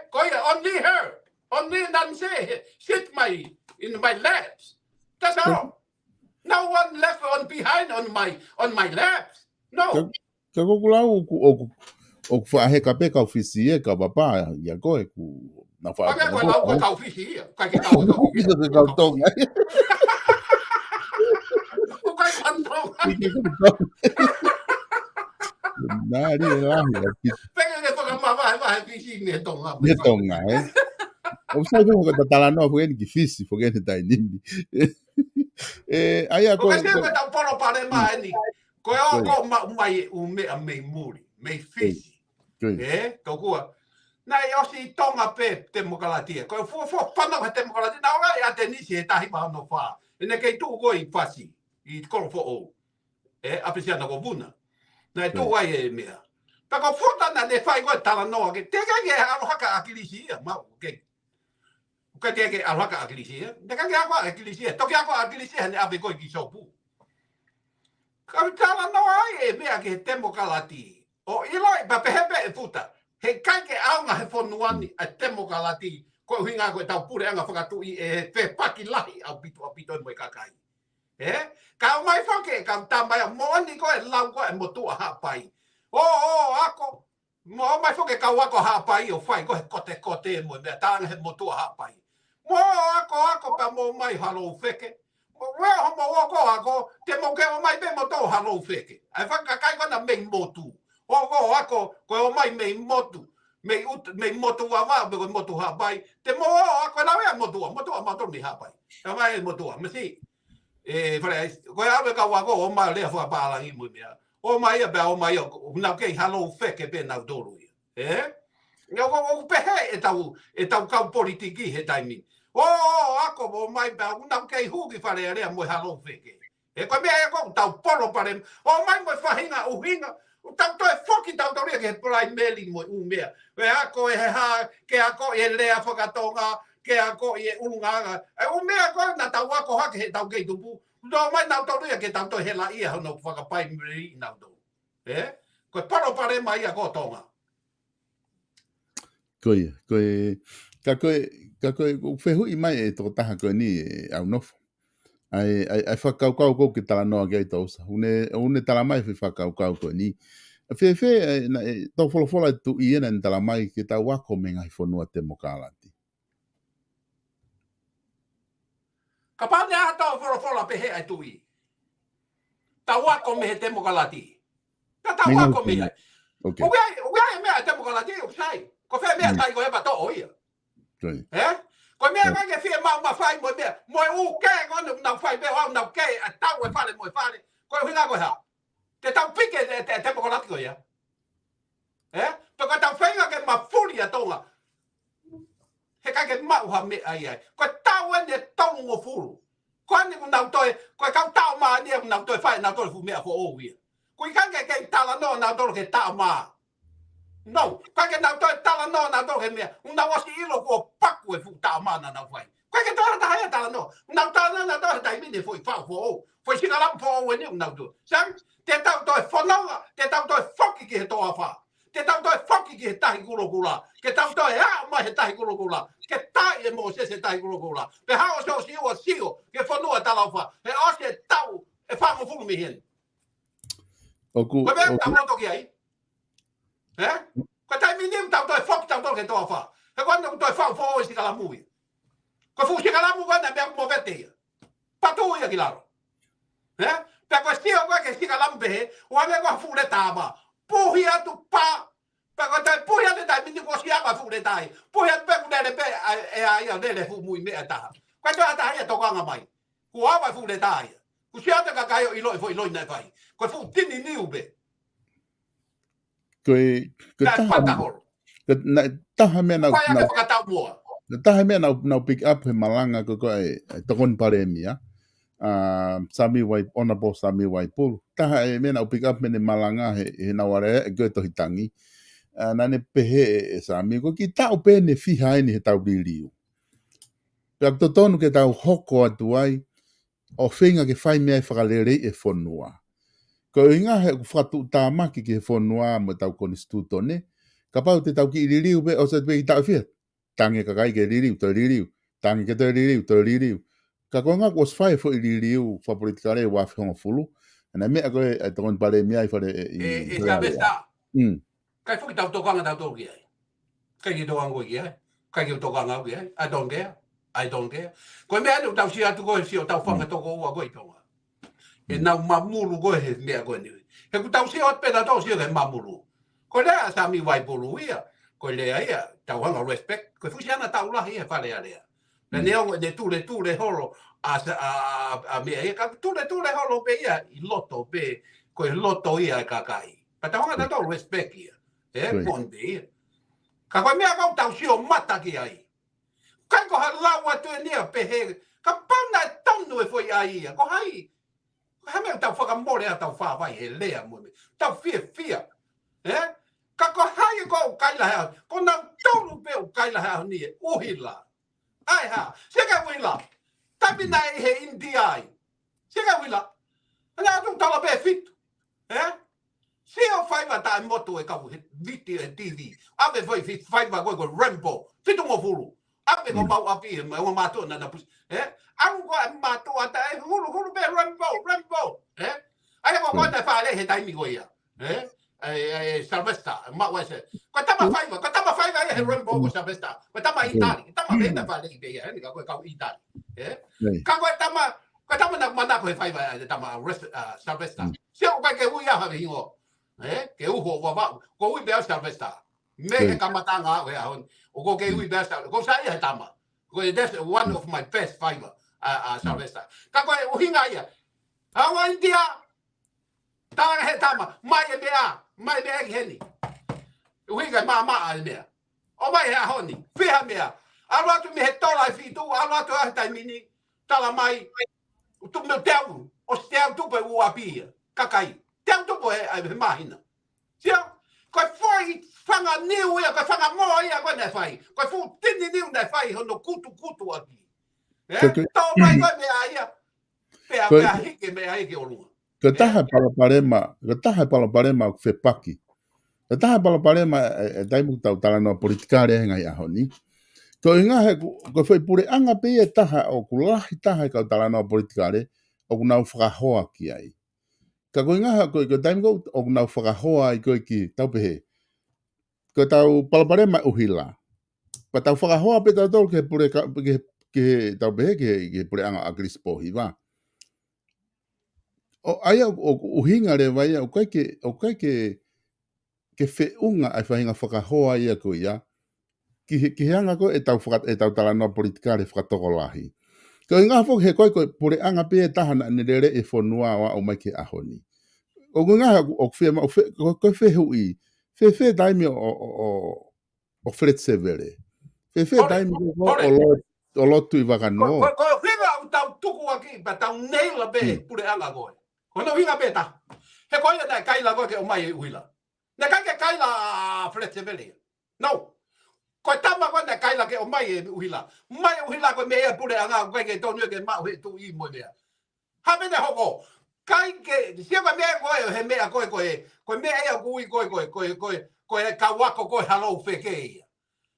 Ko ia only her. Only nanse sit in my laps. That's all. No one left behind on my laps. No. Ka kokulau o whaaheka pe ka ofisi e ka papa ia koe ku na wha. Pake koe lau koe ka ofisi ia. Kai ke kau e ka ofisi. Ika ke kau tonga. O kai pantonga. Nari e lahi. Peke ke whakamawai fisi me tonga. Me tonga, O sai ko ka talanoa fu ki fisi fu ke tai nimbi. Ai a koe. Ko ke tau poro pare mai ni. Koe o ko mai u me muri. Me fisi. Tokua. Nai osi tonga pe demokalatia. Koe fu whanau he demokalatia. Nā ora e a te nisi e tahi maha no wha. E ne kei tū koe i whasi. I koro fo o. Apesiana ko vuna. Nai tū ai e mea. Pako whotana ne whai koe tala noa. Te kei e arohaka akilisi ia. Mau kei. Ka ke arohaka akilisi ia. Te kei ako akilisi ia. Toki ako akilisi ia ne ape koe ki sopu. Ka tala noa ai e mea ke demokalatia. O iloi pa pehepe e puta. He kaike aunga he whonuani a demokalati. Koe huinga koe tau pure anga whakatui e pe paki lahi au pito e moe kakai. Ka o mai whake, ka tamai a moani koe lau koe motua hapai. Ako. Mo mai whake ka wako hapai o whai koe kote e moe mea tāna he motua hapai. Ako pa mo mai halo wheke. Wea homo wako ako, te moke o mai pe moto halo wheke. Ai whakakai kona mei motu. Ako, koe o mai mei motu. Mei motu wawa, koe motu hapai. Te mo ako na wea motua mato mi hapai. Ka mai motua, masi. Koe awe ka wako o mai lea whapala i mui mea. O mai a bea o mai o, nau kei halo wheke pe nau doru ia. O pehe e tau kau politiki he taimi. Ako o mai bea, nau kei huki whare rea mui halo wheke. Koe mea e kou tau poro pare. O mai mui whahinga uhinga. Tau toi foki tau ria ke prai meli mo umea. We ako e ha ke ako e lea whakatonga, ke ako e unga. E umea ko na tau ako hake he tau kei tupu. No mai nau tau ria ke tau toi hela ia hono whakapai meri nau tau. Koe paro pare mai a ko tonga. Ka koe whehu i mai e toko taha koe ni au nofo. Ai whakaukau kou ke tala noa gai tausa. Une tala mai whakaukau koe ni. Fe tau wholofola tu i ena ni tala mai ke tau wako me ngai whanua demokalati. Ka pane a tau wholofola pehe ai tu i. Tau wako me he demokalati. Ka tau wako me ai. Ugai mea demokalati o sai. Ko whea mea tai ko eba to oia. Ko mea ka ke fia mau mawhai mo mea. Mo u ke ngonu nau whai mea wau nau ke a tau e whale mo e whale. Ko hinga koe ha. Te tau pike te pokolaki koe ia. Peko tau whainga ke mawhuri a tonga. He ka ke mau ha mea ai ai. Ko tau e ne tongo furu. Ko ane nau toi, ko kau tau maa nia nau toi whai nau toi fu mea fo o wia. Ko i kange ke tala no nau toi ke tau maa. No, kake nau toi tala no nau toi ke mea. Nau osi ilo ko paku e fu tau maa na nau whai. Kake toi ta haia tala no. Nau tala nau toi tai mini fo i whau fo o. Fo i singa lam fo o e ni nau toi. Sang, te tau toi whanonga, te tau toi whoki ki he toa wha. Te tau toi whoki ki he tahi kula. Ke tau toi hea mai he tahi kula. Ke tai e mo se se tahi kula. Pe hao so sio, ke whanua tala wha. He ose tau e whango fulu mi hen. Koe mea tau roto ki ai. Koe tai mini tau toi whoki tau toi ke toa wha. He koe anu toi whau fo o i sika la mui. Koe fu sika la mui wana mea mo vete ia. Patu ia ki laro. Pe koe sio koe ke sika la mpehe, ua mea koe fu le tāma. Puhi atu pa. Pe koe tai puhi atu tai mini koe si aga fu le tai. Puhi atu pe kunele pe e a ia lele fu mui mea taha. Koe toi ata haia tokanga mai. Ku awa fu le tai. Ku si ata kakaio iloi fo iloi nai fai. Koe fu tini niu be. Koe taha mea nau... Koe ake whakatau mua. Taha mea nau pick up he malanga ko e tokon pare mia. Sami wai honorable Sami wai pulu. Taha e mea nau pick up me ne malanga he naware e goe tohi tangi. Nane pehe e Sami ko ki tau pe ne fiha ni he tau biliu. Pea totonu ke tau hoko atu ai o whinga ke whai mea e whakalere e whonua. Ko inga he whatu tāmaki ki he whonua mo tau konstituto ne. Ka pau te tau ki iririu pe o sa te i tau whia. Tangi ka kai ke ririu, to ririu. Tangi ke to ririu, to ririu. Ka koe ngā kos whai fo i ririu wha politikare wa whionga fulu. Ana mea koe e tokon pare mea i whare i... E sa besta. Kai fuki tau tokanga tau tau ki ai. Kai ki tokanga ki ai. Kai ki tokanga ki ai. I don't care. I don't care. Koe mea anu tau si atu koe si o tau whanga toko ua koe tonga. E nau mamuru koe he mea koe niwi. He ku tau si o pena tau si o ke mamuru. Koe lea Sami wai pulu ia. Koe lea ia. Tau hanga respect. Koe fusi ana tau lahi e whare a lea. Na neongo ne tule holo a mea ia. Ka tule holo pe ia i loto pe. Koe loto ia e kakai. Pa tau hanga tau respect ia. Ponde ia. Ka koe mea kau tau si o mata ki ai. Kai ko ha lawa tu e nia pe he. Ka pauna e tonu e foi ai ia. Ko hai. Ha mea tau whakamore a tau whawai he lea mo me. Tau fia. Ka ko hai ko o kaila hea. Ko nau tonu pe o kaila hea ni e. Uhila. Ai ha. Seka wila. Tamina e he India ai. Seka wila. Ana atu tala pe fitu. Seo whaiva ta e moto e kau viti e TV. Awe foi whaiva koe ko Rambo. Fitu mo furu. Ape ko mau api e o mato na na pus. Amu ko mato ata e hulu be Rambo. Ai ko ko ta fale he taimi ko ia. Salvesta, ma wa se. Ko tama faiva he Rambo ko Salvesta. Ko tama Itali, tama benda fale i be ia, ni ka ko Itali. Ka ko tama na mana ko faiva tama Salvesta. Se o ka ke uia ha hingo. Ke uho wa ko ui be Salvesta. Me kamatanga we ahon. O ko ke ui besta. Ko sa ia tama. Ko that's one of my best fiber Salvesta. Ka ko o hinga ia. Awa India. Ta he tama. Mai bea ki heni. O hinga ma mea. O mai ha honi. Fiha mea. Alwa tu me he tola fitu. Alwa tu ha tai mini. Tala mai. Tu me teu. O teu tu pe u apia. Kakai. Teu tu po he mahina. Sia. Ko foi fanga niu ia, ko fanga mo ia ko ne fai. Ko fu tini niu ne fai hono kutu aki. To mai ko mea ia. Pea hike mea hike o lunga. Ko taha palaparema o whepaki. Ko taha palaparema e taimu tau talanoa politikare ngai ahoni. Ko inga he, ko foi pure anga pe e taha o kulahi taha e kau talanoa politikare o kunau whakahoa ki ai. Ka ko inga ko taimu o kunau whakahoa i koe ki tau pehe. Ko tau palaparema uhila. Pa tau whakahoa pe tau tau ke pure ke tau pehe ke pure anga agrispo hiwa. O aia o uhinga re vai o kai ke whiunga ai whahinga whakahoa ia ko ia. ki hanga ko e tau talanoa politika le whakatokolahi. Ko ngā fok he koe pure anga pe e tahana ne rere e whonua wa o mai ke ahoni. O ngā o whia koe whehui, whe daimi o Fretsevere. Whe daimi o lotu I wakano. Ko whiga o tau tuku aki, pa tau neila be pure anga koe. Ko no whiga be ta. He koe na kaila koe ke o mai uila. Na kai ke kaila Fretsevere. No. Ko tama ko na kaila ke o mai uhila. Mai uhila ko me pure anga ko ke tonu ke ma tu I mo me. Ha me de hoko. Kai ke sia ko me ko he me ko me e ko ka wako ko halo feke.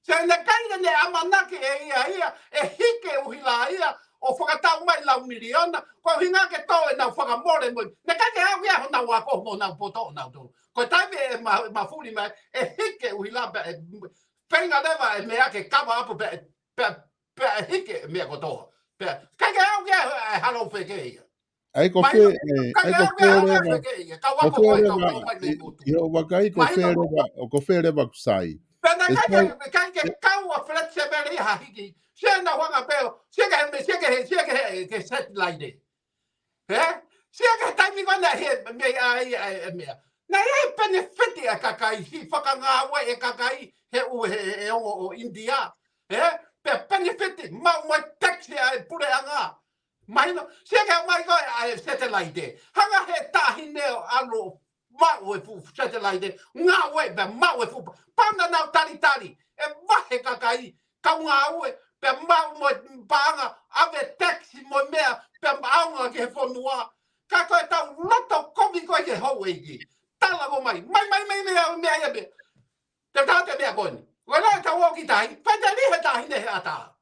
Se na kaila ne amanake e hike uhila ia o whakatau mai lau miliona ko hinga ke to e na whakamore mo. Na kai ke au ia na wako mo na poto na tu. Ko tai ma fuli mai e hike uhila Penga leva e mea ke kama apu pe hike mea kotoa. Kai ke au kia halo wheke ia. Ai ko whe ko whe rewa kusai. Pena kai ke kau a fletse beri ha hiki. Sia na wanga peo. Sia ke satellite. Sia ke taimi kona he mea. Na e benefiti a kakai. Si whakanga we e kakai. He o India. Pe benefiti. Ma taxi a pure anga. Maino, siya mai ko ai satellite. Hanga he tahi neo alo mau e fu satellite. Nga we be mau e fu. Panga na tali. E mahe kakai. Ka nga we pe mau mo panga ave taxi mo mea pe maunga ke fonua. Ka ko ta loto komi ko ke hoegi. Tala mo mai. Mai mea be. Te tate mea koni. Wala ta woki tai. Fa te li he tahi ne he ata.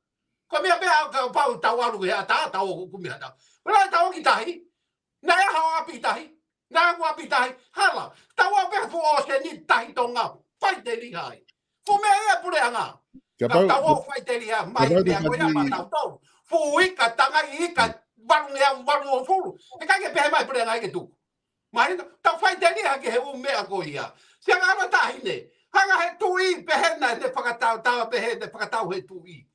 Ko mea bea ka pau tawaru he ata tau ku mea ta. Wala tau ki tahi. Na e hawa api tahi. Na e api tahi. Hala. Tawa bea fu o se ni tahi tonga. Fai te li hai. Fu mea e pure anga. Ka tawa fai te li hai. Mai mea koe ama tau tau. Fu ika tanga ika. Waru o furu. E kai ke pehe mai pure anga ike tuku. Mai tau fai te li hai ke he u mea ko ia. Sia ngana tahi ne. Hanga he tui pehe na ne whakatau. Tawa pehe ne whakatau he tui.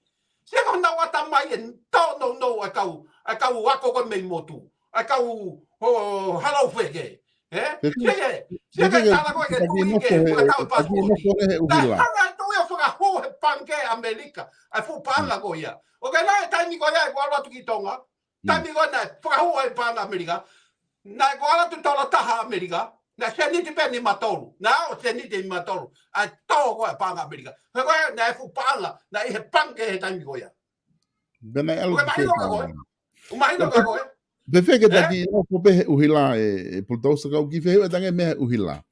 Se ko na wata mai e no a kau wako ko me motu a kau ho halo feke se tala ko ke tu ke kau passport ta hanga tu e fuga ho he panke America a fu panga ko ia o ke na ta mi ko ya ko ala tu ki tonga ta mi ko na fuga ho he panga America na ko ala tu tola ta America na se ni te ni matolu na o se ni te matolu a to ko panga America ko na fu panga na he panke he tami ko ya bena elo umahino ka ko be feke daki no ko be uhila e Bultousa ka ki fe tange me uhila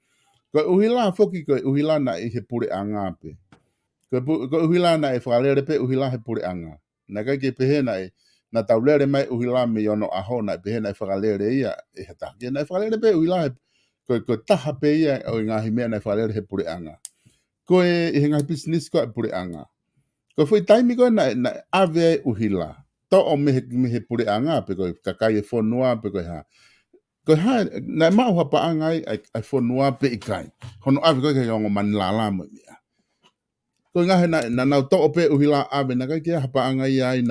ko uhila foki ko uhila na he pure anga pe ko uhila na e falere pe uhila he pure anga na ka ke pe na e na taulere mai uhila me yono aho na pe na falere ia e ta ke na falere pe uhila ko taha pe ia o nga hime na falere he pure anga ko e nga business ko pure anga ko foi taimi ko na ave uhila to o me he pure anga pe ko kakai e fonua pe ko ha na ma ho pa anga ai fonua pe ikai hono ave ko ke ngo man la mo mia ko nga na to pe uhila ave na ka ke ha pa anga ai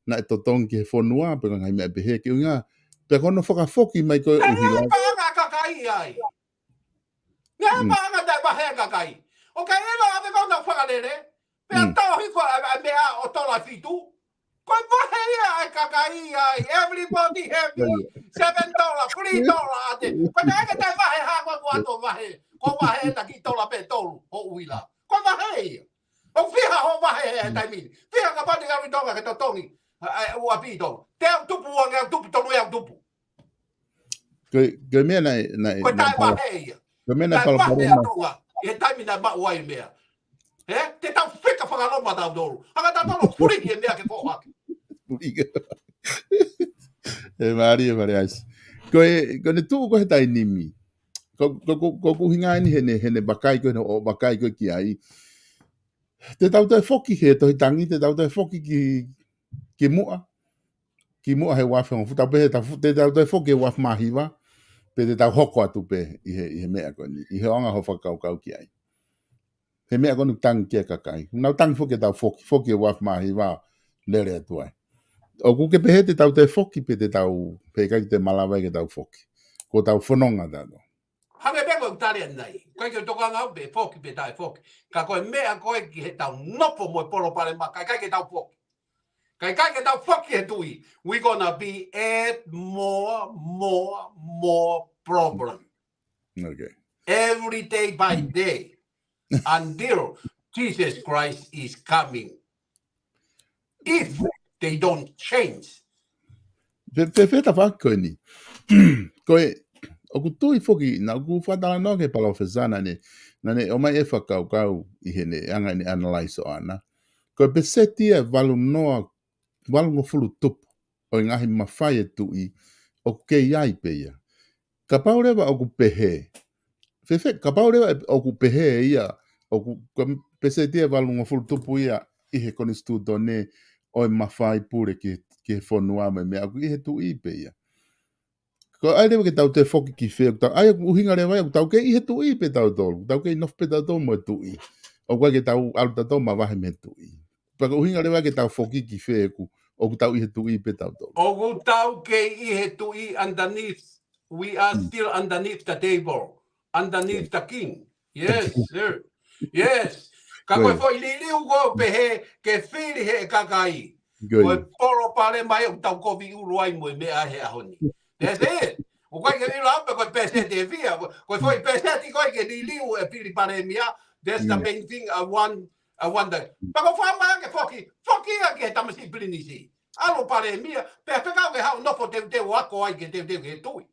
na totong ke fonua pe nga me pe he ke nga pe kono foki mai ko uhila pa anga kakai ai nga pa anga da ba he kakai o ka ela ave ko na whakalere pe tau hi ko a mea o tola fitu ko ba he ai kakai ai everybody happy $7 $3 ate ko na ka ta ba he ha ko ato ba he ta ki tola pe tolu o uila ko ba he o fiha ho ba he ta mi fiha ka pa nga ridonga ke to tongi o apito te tupu nga tupu tolu ya tupu ke me na ko ta ba he ke me na pa e ta mi na ba wa mea te tau whika whakaloma tau doru. Hanga tau tolo furiki e mea ke fōhaki. E maari aisi. Ko ne tuu ko he tai nimi. Ko hinga ni hene bakai ko o bakai ko ki ai. Te tau te foki he tohi tangi, te tau te foki ki mua. Ki mua he wafi ngu futau pe te tau te foki he wafi mahiwa. Pe te tau hoko atu pe i he mea ko ni. I he anga ho whakau ki ai. he mea konu tang kia kakai. Nau tang foki tau foki waf mahi wā lere atuai. O ku ke pehe te tau te foki pe te tau pe kai te malawai ke tau foki. Ko tau whanonga tātou. Hange beko tari nei. Koe ke toka ngau pe foki pe tai foki. Ka koe mea koe ki he tau nopo mo Polokālama kai ke tau foki. Kai ke tau foki he tui. We gonna be add more problem. Okay. Every day by day. Until Jesus Christ is coming. If they don't change. Pe ta whakoi ni. Koe, o ku tui foki, na ku whatala no ke palofesana ne, na ne o mai e whakau kau I he ne, anga ni analyse o ana. Koe pe setia walu noa, walu ngofulu tupu, o ngahi mawhai e tui, o ku ke iai pe ia. Ka paurewa o ku pehe. Ka paurewa o ku pehe ia, o ku pe setia walu ngofulu tupu ia, I he konistuto ne, o mawhai pure ke whonua me mea, ku I he tui pe ia. Ko ai lewa ke tau te foki ki whea, tau ai uhinga rewa ia, tau ke I he tui pe tau tolu, tau ke I nof pe tau tolu mo tui. O kwa ke tau alu tau ma wahe me tui. Paka uhinga rewa ke tau foki ki whea ku, o ku tau I he tui pe tau tolu. O ku tau ke I he tui underneath, we are still underneath the table, underneath the king. Yes, sir. Yes. Ka koe fo I liu ko pehe ke whiri he kakai. Koe poro pare mai o tau kovi uruai mo mea he ahoni. That's it. O koe ke ilo ampe koe pese te via. Koe fo I pese ti koe ke liu e whiri pare mea. That's the main thing I wonder. Pako whama ke foki a ke tamasi pirinisi. Alo pare mea. Pe whekau ke hau nofo te wako ai ke te ke tui.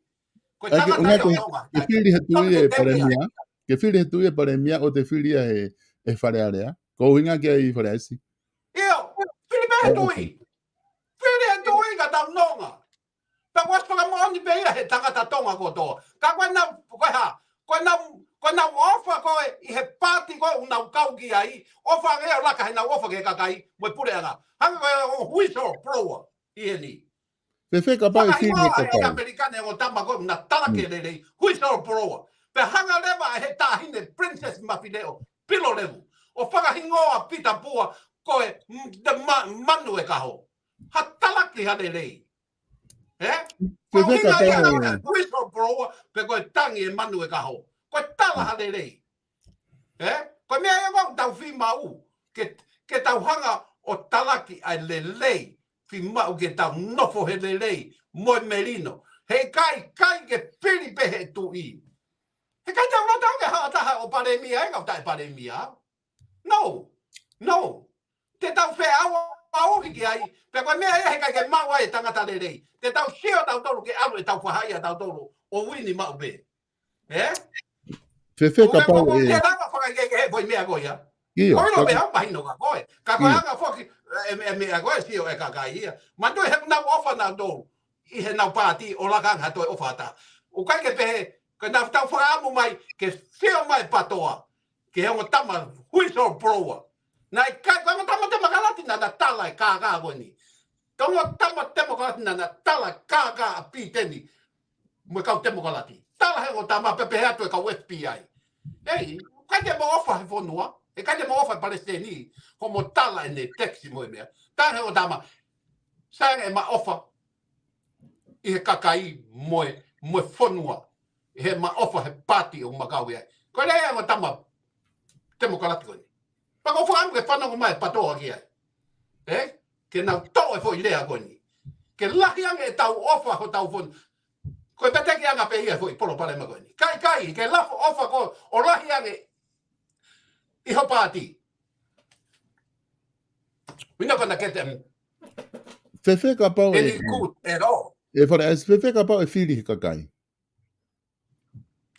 Koe tangata i o tonga. Ke whiri he tui e pare mea. Ke whiri he tui e pare mea o te whiri e whare area. Ko uhinga ke I FALE AISI. Io, whiri me he tui. Whiri he tui ka tau nonga. Pa was pa mo ni pe he tangata tonga ko to. Ka koe na koe na ofa koe I he party koe una kau ki ai. Ofa ge la ka na ofa ge ka kai mo pure anga. Hanga koe whistle blower I ni. Pe wheka pau e whiri he Ka kakau. Amerikane o tama koe na talake lelei. Whistle blower. Pe hanga lewa he tahine princess mafileo. Pilo levu. O whakahingoa pita pua koe de manu e kaho. Ha talaki ha lelei. Eh? Koe hinga ia whistleblower pe koe tangi e manu e kaho. Koe tala ha lelei. Eh? Koe mea e wau tau whi mau. Ke tau hanga o talaki ai lelei. Whi mau ke tau nofo he lelei. Moe merino. He kai ke piri pehe tu I. He kai tau rata ke haa taha o paremia e ngau tae paremia. No. Te tau whea au ki ai. Pe koe mea e he kai ke mau ai tangata lelei. Te tau shio tau tolu ke alu e tau whahai tau tolu. O wini mau be. Eh? Pe wheka pau O e... te ranga whakai ke he poi mea koe ia. Iyo. Koe no mea mahino ka koe. Ka koe hanga whoki e mea koe sio e kakai ia. Ma tui he nau ofa nau tolu. I he nau pāti o lakanga toi ofa ta. O kai ke pehe. Ka nau tau whaamu mai ke sio mai patoa. Ke he ngo tama whistle blower. Nai kai koe ngo tama te makalati na tala e kākā koe ni. Tongo tama te makalati na tala kākā a pīteni. Mo kau te makalati. Tala he ngo tama pepe atu e kau FBI. Ei, kai te mo ofa he whonua. E kai te mo ofa Palestini. Ho mo tala e ne teksi mo e mea. Tā he ngo tama. Sanga e ma ofa. I he kakai moe whonua. He ma ofa he pati o makau e ai. Koe rea ngo tama te makalati koe ni. Pako whaamu ke whanongo mai patoa ki ai. Eh? Ke nau tau e fo I lea koe ni. Ke lahi ange e tau ofa ho tau whonu. Koe peteki anga pe ia fo I Polokālama koe ni. Kai, ke lafo ofa koe o lahi ange I ho pāti. We're not gonna get them Pe wheka pau any good at all. E FALE AISI, pe wheka pau e whiri he kakai.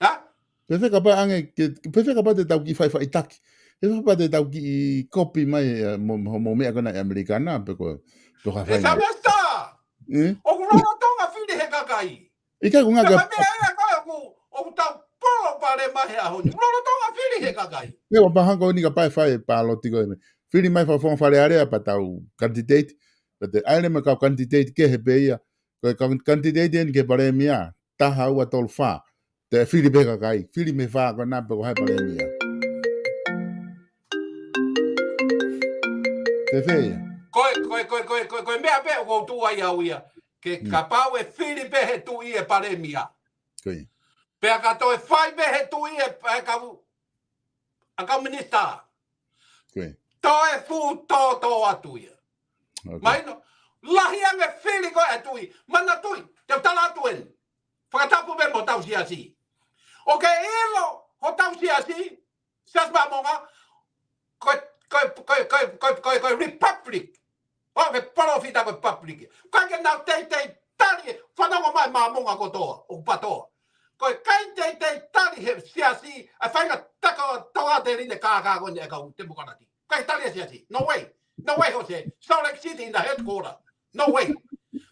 Ha? Pe wheka pau ange, pe wheka pau te tau ki whai taki. Pe wheka pau te tau ki I kopi mai mo mea kona e Amerikana, pe koe ka E whai. sa mea sta. O kurona tonga whiri he kakai. Ika kunga Pe ka... mea koe o tau polo pare mahe ahoni. Kurona tonga whiri he kakai. E wa pahango ni ka pai whai pāloti koe me. Whiri mai whawhonga whare area pa tau candidate. Pa te aere me kau candidate ke he pe ia. Koe candidate en ke pare mea. Taha ua tolu wha. Te whiri pe kakai. Whiri me wha koe nā pe ko hai pare mea. Fefe. Koe mea pe o tu ai au ia. Ke ka pau e fili pe he tu i e paremia. Koi. Pe ka to e fai pe he tu i e ka minista. Koi. To e fu to atu ia. Mai no. Lahi ame fili ko e tu i. Mana tu i. Te tala atu en. Whakatapu pe mo tau si asi. O ke ilo ho tau si asi. Sias ma monga. Koe republic. O ke profita koe public. Koe ke nau te tali. Whanonga mai ma monga kotoa. O patoa. Koe kai te tali he siasi. A whainga tako toa te rine kā koe ne kau te mukanati. Koe tali e siasi. No way. No way, Jose. Salt Lake City in the headquarter. No way.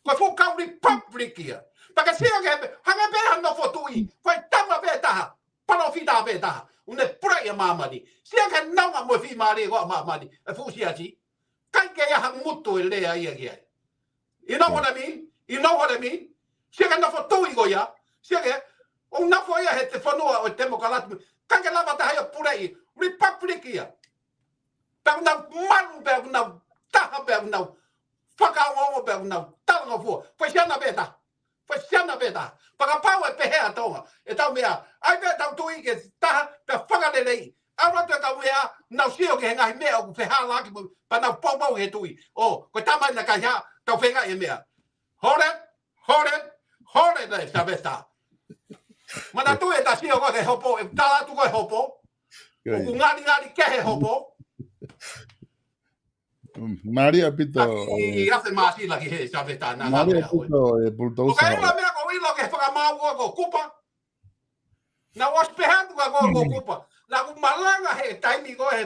Koe fu kau republic ia. Paka sia ke hanga beha no fotui. Koe tama be taha. Profita be taha. Une prai mamani. Sia ke naunga mo fi mari ko mamani. E fu siasi. Kai ke ya hang mutu e lea ia kia. You know what I mean? You know what I mean? Sia ke no fotui ko ya. Sia ke o na fo ia he te whanua o demokrati. Kai ke lava taha ia purei. Republic ia. Pau na maru pau na taha pau na whakaongo pau na talanga fua. Fai siana beta. Fai siana beta. Paka pau e pehea tonga. E tau mea. Ai pe tau tui ke taha pe whakarelei. Aura te tau mea. Nau sio ke ngahi mea o peha laki mu. Pa nau pau he tui. O, koe tamai na kai ha. Tau whenga e mea. Hore nei sa beta. Mana tu e ta sio ko ke hopo. E tala tu ko e hopo. O ngari kehe hopo. Maria Pito. I hace masi la que sa beta na. Maria Pito e bultousa. Porque ela mea ko ilo ke whakamau ko kupa. Na was pehatu ko kupa. La ku malanga he taimi ko he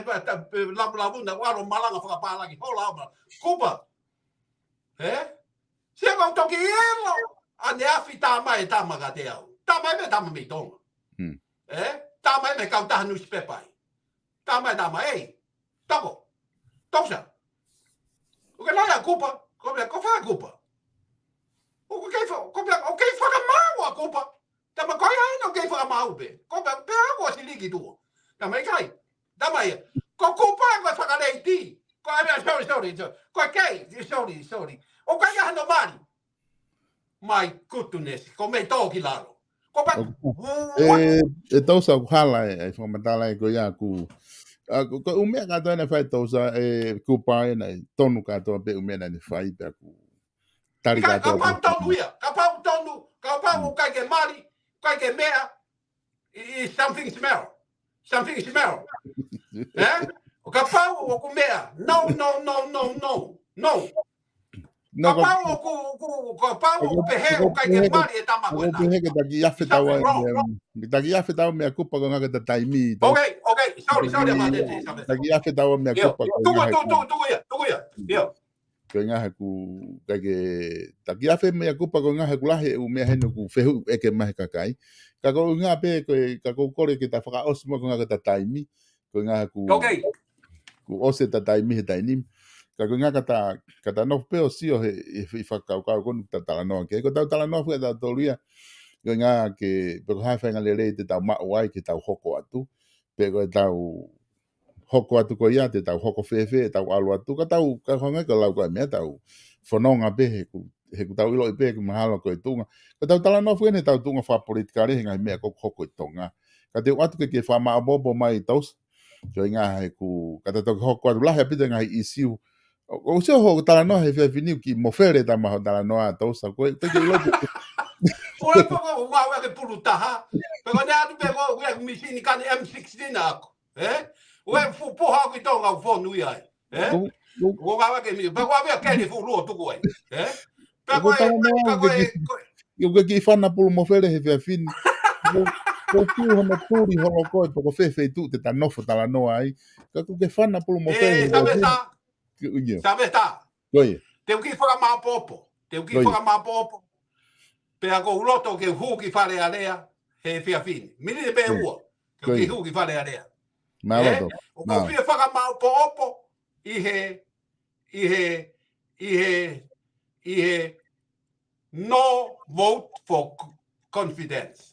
labu na waro malanga whakapala ki hola kupa. Sia ko toki ilo. Ane afi tamai tamaga te au. Tamai me tama me tonga. Tamai me kau taha newspaper. Tamai ei. Tako. Tosa. O que lá culpa, como é que foi a culpa? O que foi a mal a culpa? Também qual é o que foi a mal be? Como é que se liga tu? Também cai. Também. Com culpa vai fazer leite. Qual é sorry. Qual é sorry. O que é no mari? My goodness, como é toki laro. Então só hala e fomentala e goia ku o mea katoa na whai tausa e kupae na tonu katoa pe o mea na whai pe ku tari katoa. Ka pau tonu ia, ka pau o kai ke mari, kai ke mea, something smell. O ka pau o ku mea, no. Ka pau o pehe o kai ke mari e tama koe na. Pehe ke taki afe tawa mea kupa ko ngaka ta taimi. Okay, sorry about that. Taki afe tawa mea kupa ko ngaka. Ko ngaha ku kage taki afe mea kupa ko ngaha ku lahe u mea henu ku fehu eke mahe kakai. Ka ko ngaha pe ka ko kore ke ta whaka osmo ko ngaka ta taimi. Ko ngaha ku ku ose ta taimi he tainim. Ka ko ngaka ta no peo sio he whakau ko ta tala no ke ko ta tala no fu ta toluia. Ko ngaha ke pe ko hae whainga lele te tau ma wai ke tau hoko atu. Pe ko tau hoko atu ko ia te tau hoko fefe tau alu atu ka tau ka honga ka lau ka mea tau whanonga pe he ku tau ilo i pe ku mahalo ko i tunga ka tau tala no fuene tau tunga wha politika rehe ngai mea ko hoko i tonga ka te atu ke wha maa bobo mai taus ko inga he ku ka tau hoko atu lahe pita ngai isiu o seo hoko tala no he whiniu ki mofere ta maho tala no a taus ko te ke ilo Ora poko ua ke puru taha pe ko ne atu pe ko ua misini kani M16 ako Ue fu poha ki tonga u fonu ia. Ko ga ke mi, pa wa ke ni fu ro tu ko. Pa ko eu que fana polo mofere he fin. Ko tu hono turi hono ko ko fe tu te tanofo tala no ai. Ka ku ke fana polo mofere. Sabe sta. Oye. Te ki fora ma popo. Pe ko uloto ke hu ki fare alea he fin. Mini de be ua. Ke hu ki fare alea. O ko fia whaka mau po opo i he no vote for confidence.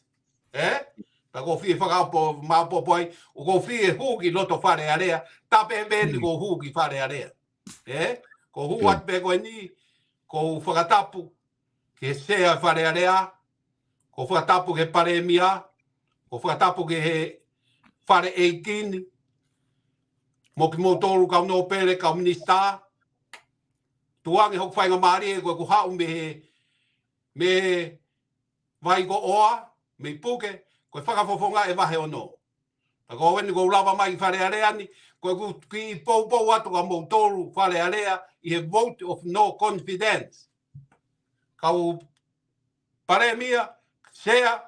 Pa ko fia whaka mau po poi o ko fia huki loto whare area tape meni ko huki whare area. ko huat pe ko ni ko whakatapu ke sea wharearea, ko whakatapu ke paremia, ko whakatapu ke he whare eikini, mo ki mo tōru kau no pere kau minista, tuangi hok whainga maari e koe ku hau me vai ko oa, me puke, koe whakafofonga e wahe ono. Ko wene ko lava mai wharearea ni, koe ku ki pou atu ka mo tōru wharearea i he vote of no confidence. Kau paremia, sea,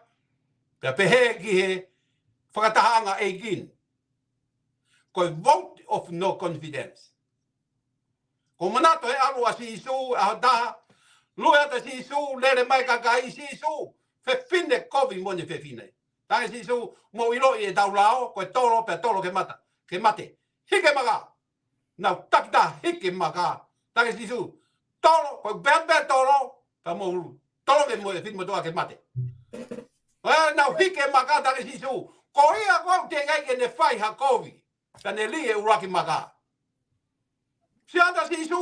pia pehe ki he whakatahanga eikin. Koe vote of no confidence. Ko manato he alua si isu, a taha, lueata si isu, lere mai kakai si isu, fe fine kovi mone fe fine. Tangi si isu, mo ilo i e tau lao, koe tolo, pia tolo ke mate. Hike maka, nau takita hike maka, tangi si isu, tolo, koe bea tolo, pia mo tolo ke mo e fine motoa ke mate. Nau hike maka tangi si isu, ko ia kau te ngai ke ne whai ha kovi, pia ne li e uraki maka. Si anda si isu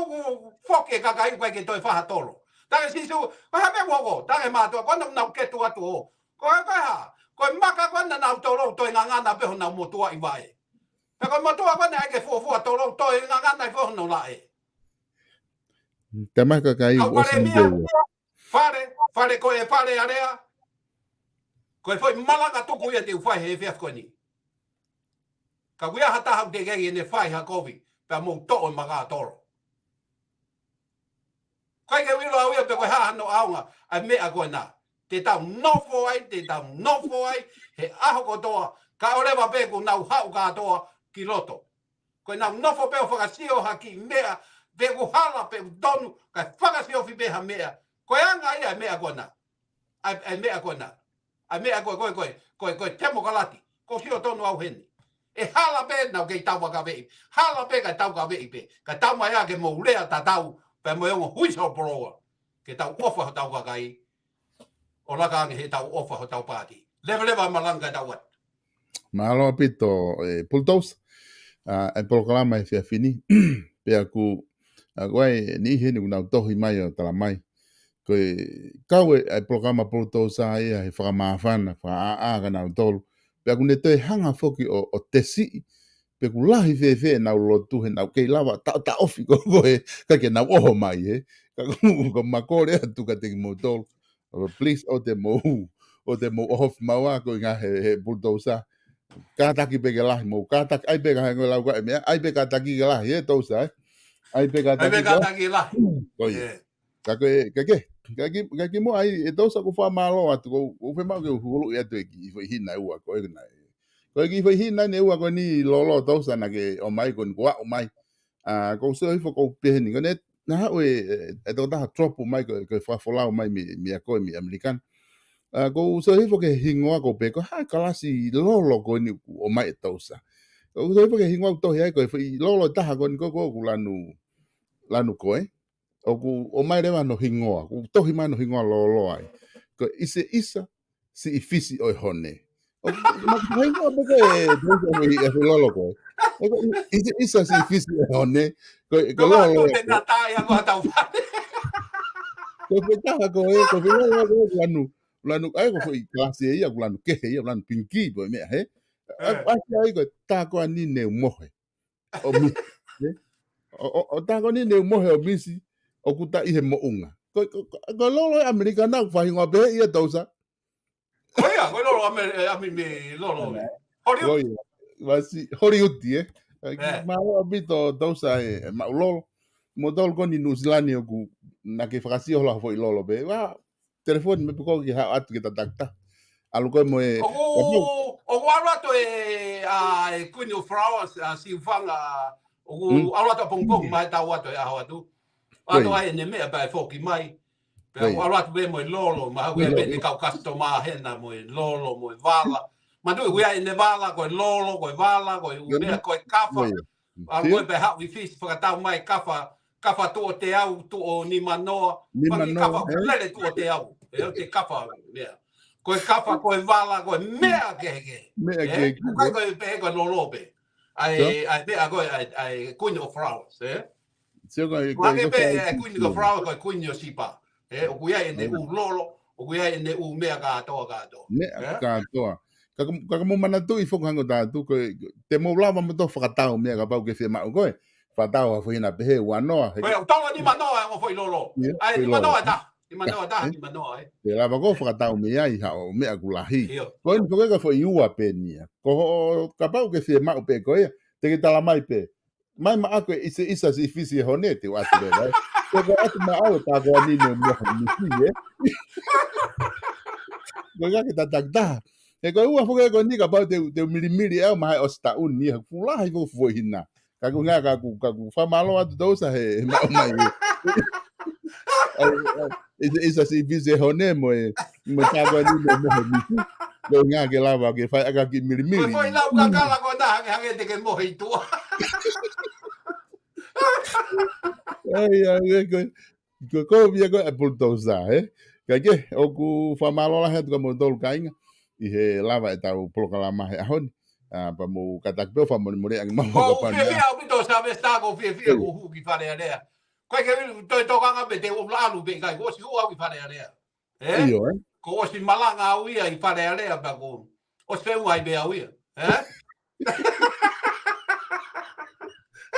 foke kakai koe ke toi whaha tolo. Tangi si isu, koe hame woko, tangi mātua, koe nau ketu atu o. Koe ha, koe maka koe nau tolo, toi ngangana peho nau motua i wae. Pe koe motua koe eke fuafua tolo, toi ngangana i peho nau lae. Te maka kai o sandeua. Whare koe e whare area. Koe foi malanga tuku ia te uwhai he whiaf koe ni. Ka wia hata hau te gei ne whai ha kovi. Pea mou to'o i maga toro. Koe ke wilo au ia pe koe hahano aunga. Ai mea koe nā. Te tau nofo ai. He aho kotoa. Ka orewa pe ku nau hau katoa ki loto. Koe nau nofo pe o whakasio haki mea. Pe ku hala pe donu. Ka whakasio fi beha mea. Koe anga ia mea koe nā. Ai mea koe nā. Ai mea koe temo kalati. Ko sio tonu au heni. E hala pe nau kei tau waka vei. Hala pe kai tau ka vei pe. Kai tau mai a ke mou lea ta tau. Pe mo yongo huiso poroa. Ke tau ofa ho tau kakai. O laka ange he tau ofa ho tau pāti. Lewa malanga tau wat. Mahalo apito Bultousa. E POLOKALAMA e whiawhini. Pea ku koe ni heni unau tohi mai o tala mai. Koe kau e POLOKALAMA Bultousa ia he whakamawhana. Whaka nau tolu. Pea ku ne toi hanga foki o tesi. Pea ku lahi whewhe nau lotu he nau kei lawa ta ofi koe. Ka ke nau oho mai he. Ka ku makore atu ka teki mo tolu. Please o te mo ohof maua ko ngā he Bultousa. Kātaki peke lahi mo. Kātaki ai peka he lau ka mea. Ai peka taki ke lahi he tousa. Ai peka taki lahi. Koe. Ka ke mo ai e tousa ko wha malo atu. Ko whemau ke uhulu i atu e ki i hina ua koe nai. Koe ki i hina ne ua koe ni lolo tousa na ke o mai ko ni kua o mai. Ko so hifo ko peheni. Ko ne na hau e tau taha tropu mai koe whafolao mai mi a koe mi Amerikan. Ko so hifo ke hingoa ko pe ko ha kalasi lolo ko ni o mai e tousa. Ko so hifo ke hingoa tohi ai koe lolo taha ko ni ko lanu koe. O mai rewa no hingoa. Ko tohi mai no hingoa lolo ai. Ko ise isa si ifisi oi hone. O hingoa peke e lolo koe. Ise isa si ifisi oi hone. Ko lolo. Ko te natai ako hatau pare. Ko taha koe, ko lolo lanu ai ko foi klase ia ko lanu ke ia lanu pinki bo me he. Ai ko ta ko ni ne mohe. O mi. O ta ko ni ne mohe o misi. O kuta i he mo unga. Ko lolo americana fa hinga be ia tousa. Ko ia, ko lolo me lolo. Hollywood. Vasi Hollywood Ma o bito tousa e ma lolo. Mo dol ko ni nuslani o ku na ke frasio la foi lolo be. Wa telefone me poko ki ha atu kita takta. Alu ko mo e o wala to e Queen of Flowers si fanga o ala to pong mai ta wa to ya wa tu. Ato ai ne me ba foki mai. Pe o ala to be mo lolo ma we be ni ka customer hena mo lolo mo vala. Ma tu we ai ne vala ko lolo ko vala ko ne ko kafa. Alu be ha we fish for ta mai kafa tu o te au tu o ni manoa. Pangi kafa lele tu o te au. E te kafa mea. Koe kafa, koe vala, koe mea keke. Mea keke. Koe pehe koe lolope. Ai mea koe, ai Queen of Flowers, Wake be kuin go frau ko kuin yo sipa. O kuya ene u lolo, o kuya ene u mea ka to. Ne ka toa. Ka mo mana tu I fo hango da tu ko te mo lava mo to whakatau mea ka pau ke whi mau koe. Whakatau a whina pehe wanoa. Koe o tolo ni manoa o foi lolo. Ai ni manoa ta. Ni manoa ta, ni manoa e. Te lava ko whakatau mea I hao mea kulahi. Koe ni koe ka fo iua pe nia. Ko ka pau ke whi mau pe koe. Te ke tala mai pe. Mai ma ako isa si fisi e hone te watu re vai. Te ko atu ma au ta koa nino moha misi e. Koe ka ke tatakta. E koe ua whuke koe ni ka pau te mirimiri e au mahai o sta uni. Fulahi ko fo hina. Ka ku ngā ka ku whamalo atu tausa he mau mai e. Isa si fisi e hone mo e. Mo ta koe nino moha misi. Koe ngā ke lava ke whai aka ki mirimiri. Koe foi lau ka kala ko na hange te ke mohi tua. Ko via ko e bultousa ka ke o ku whamalo la he tu ka mo tolu kainga I he lava e tau polokalama he ahoni pa mo katak pe whamoni more ang mau ka pana. Ko fia o pito sa me sta ko fia ko hu ki whare area. Koe ke toi tokanga pe te o lalu pe kai ko si hu au ki whare area. Ko o si malanga au ia I whare area pa ko o se u ai be au ia.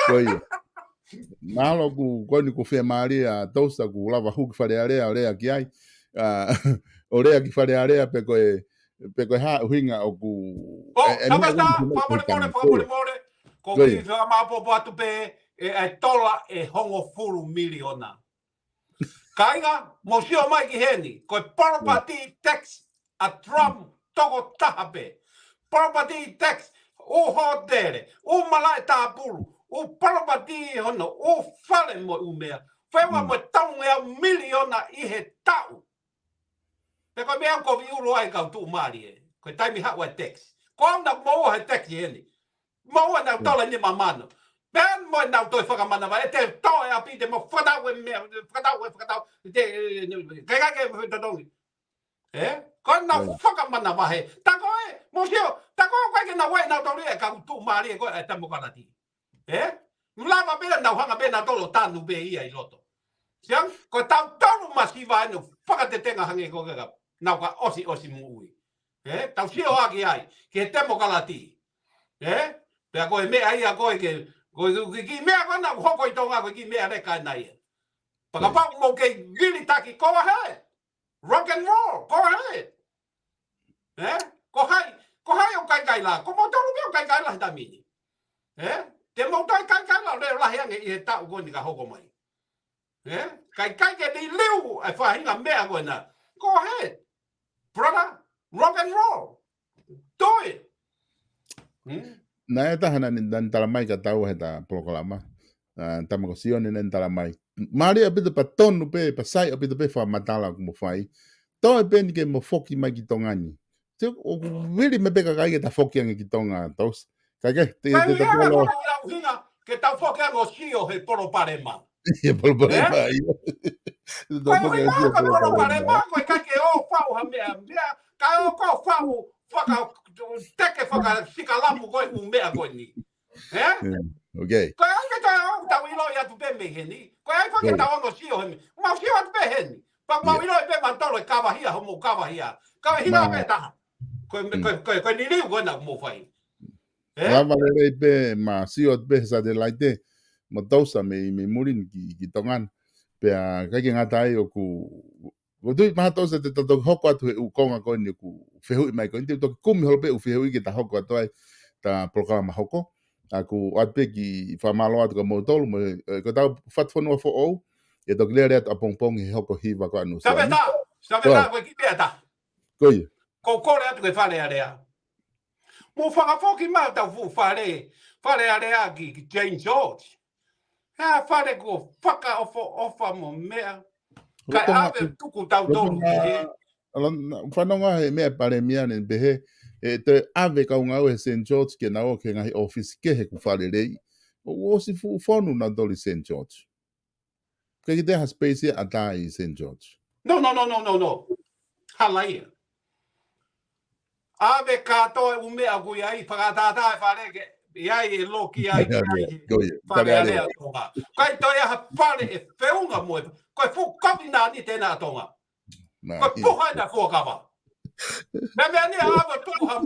Koe Malo ku koni ku whea maria tausa ku lava huki whare area ki ai. O rea ki whare area pe koe haa uhinga o ku... Samasta, whamore more. Ko ki whamapopo atu pe e tola e hongo furu miliona. Kainga, mo sio mai ki heni, koe property tax a Trump toko taha pe. Property tax o hotere, o malai tāpuru. O property hono, o whare mo umea. Whewa mo taunga ea miliona I he tau. Pe koe mea ko vi uro ai kau tu maari e. Koe taimi hawa tax. Ko amna mo he tax I heni. Mo na tola ni mamano. Ben mo na toi whakamana wa. E te tau e api te mo whakatau e mea. Whakatau. Kai ke tatongi. Ko na whakamana wa he. Tako e. Mo sio. Tako koe ke na wai na tori e kau tu maari e koe e tamo karati. Lava pena na hanga pena tolo tanu be ia I loto. Siang ko tau tolu masiva no whakatetenga hange ko ka na ka osi mui. Tau sio aki ai ke temo kalati. Pe ko me ai a ko ke ki me ko na hoko I tonga ko ki me are ka nai. Paka pa mo ke gili taki ko ahead. Rock and roll, go ahead. Ko hai o kai la. Ko mo tolu me o kai la ta mini. Te mo tai kai la le la hange I ta ko ni ka hoko mai. Kai ke ni liu ai whahinga mea koe na. Go ahead. Brother, rock and roll. Do it. Na e tahana ni dan tala mai ka tau he ta polokalama. Tamako sione nen tala mai. Mari a pita pa tonu pe, pa sai a pita pe wha matala kumo whai. Tau e peni ke mo foki mai ki tongani. Te o really me peka kai ke ta foki ange ki tonga tos. Kai ke? Te polo. Ke tau foki ango sio he polo parema. Ia polo parema. Koe hui maka polo parema. Koe kai ke o whau ha mea. Kai o ko whau teke whaka sikalamu koe u mea koe ni. Okay. Koe anke tau ilo I atu pe me heni. Koe ai whake tau ango sio he me. Mau sio atu pe heni. Pak mau ilo pe mantolo I kawahia homo kawahia. Kawahia pe taha. Koe ni liu koe na mo whai. Lava le pe ma sio pe sa de laite. Mo tausa me murin ki tongan. Pea kai ke ngata ai o ku... Ko tui maha tausa te tato hoko atu he ukonga koe ni ku whehui mai koe. Te toki kumi holo pe u whehui ki ta hoko atu ai ta polokalama hoko. Aku atpe ki whamalo atu ka motolu mo ko tau whatwhanua fo ou. E toki lea rea tu apongpong he hoko hiva ko anu. Sabe ta, koe ki pea ta. Koe. Ko kore atu ke whare area. Mo whakafoki maa tau whare area ki Jane George. Ha whare ko whaka ofa mo mea. Kai ave tuku tau tolu. Whanonga he mea pare mea nen behe. E te ave ka unga he St. George ke na o ke ngahi office ke he ku whare rei. O si fu whonu na doli St. George. Ke ki te ha space a tai St. George. No. Halaia. Ave katoa umea kui ai whakatātai whare ke ia e loki ai Tare whare are. area tonga. Kai toi aha whare e whiunga moe. Koe whukawi nā ni tēnā tonga. Koe puha na whuakawa. Mea ni awa tuha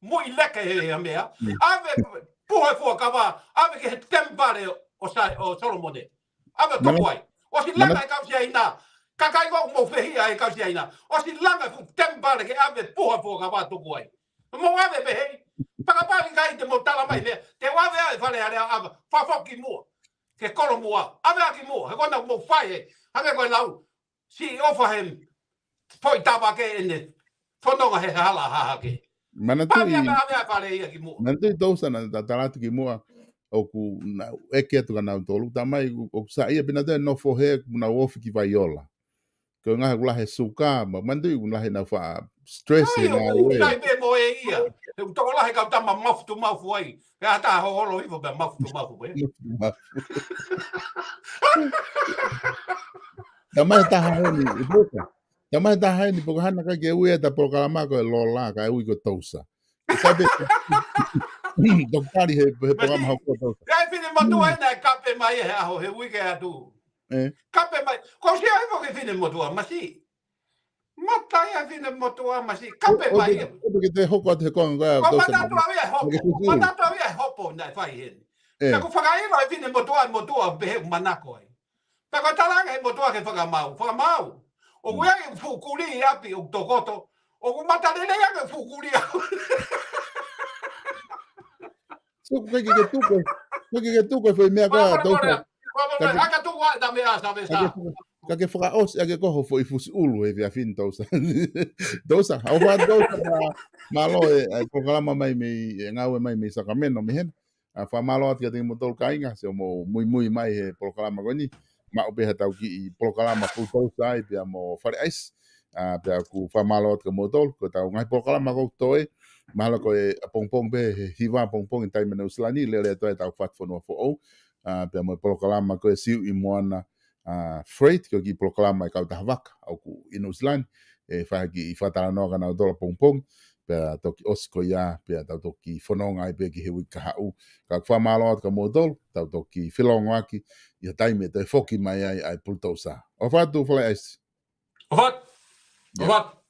mui leke he mea. Ave puha whuakawa, ave ke he tempare o Solomone. Ave toku ai. O si langa e kausi aina. Kakai wau mo whehia e kausi aina. O si langa fu tempare ke ave puha whuakawa toku ai. Mo ave behei. Pakapari kai te mo tala mai mea. Te wawe ai whare area ava. Whafoki mua. Ke koro mua. Ave aki mua. He kona mo whai he. Hame koe lau. Si ofa he. Poi tawa ke ene. Whanonga he hala haha ke. Pari ame ame whare ia ki mua. Manatui tausa na tataratu ki mua. O ku eke atu ka nau tolu. Tamai o sa ia pina te no fo he na wofi ki vaiola. Ko ngaha kula he suka. Manatui kula he na wha stress e ngā ue. Ai be mo e ia. He utola he kautama mafutu mafu ai. He ata holo hivo be mafutu mafu be. Tamai taha honi. Tamai taha honi. Poko hana ka ke ue ta POLOKALAMA ko e lola ka e ui ko tausa. Sabe, Doktari he programa hau tausa. Ai fine matua ina kape mai he aho he wike atu. Kape mai. Ko si ai mo ke fine motua masi. Mata ia fine motua masi. Kape mai. O ke te hoko te konga. Ko mata tua ia hopo. Mata tua ia hopo na fai hen. Ka ku whakairo e fine motua behe manako ai. Ka ko talanga he motua ke whakamau. Whakamau. O kuia ke fukuri api o tokoto. O ku mata lele ia ke fukuri au. So ke tuko foi mea ka tausa. Aka tuko da mea sabe sa. Ka ke whakaos ake koho foi fusi ulu he via fin tausa. Tausa, au wha tausa malo e POLOKALAMA mai mei ngaue mai mei Sacramento me hen. A wha malo ati ati mo tolu kainga se mo mui mai he POLOKALAMA koni. Ma o beha tau ki i POLOKALAMA BULTOUSA ai pia mo FALE AISI. Pia ku wha malo ati ka mo tolu ko tau ngai POLOKALAMA kou toe. Mahala ko e pongpong be he hiwa pongpong in taime na uslani lele to e tau fat fonua fo o. Pia mo POLOKALAMA ko e siu i moana freight ko ki POLOKALAMA e kau tahawaka au ku inu uslani. E whaki i whataranoa ka nau dola pongpong. Pia toki osko ia, pia tau toki whanonga ai pia ki he wika hau. Ka whamalo at ka modol, tau toki whilongo aki, ia taime te whoki mai ai BULTOUSA. O whatu FALE AISI. O wat.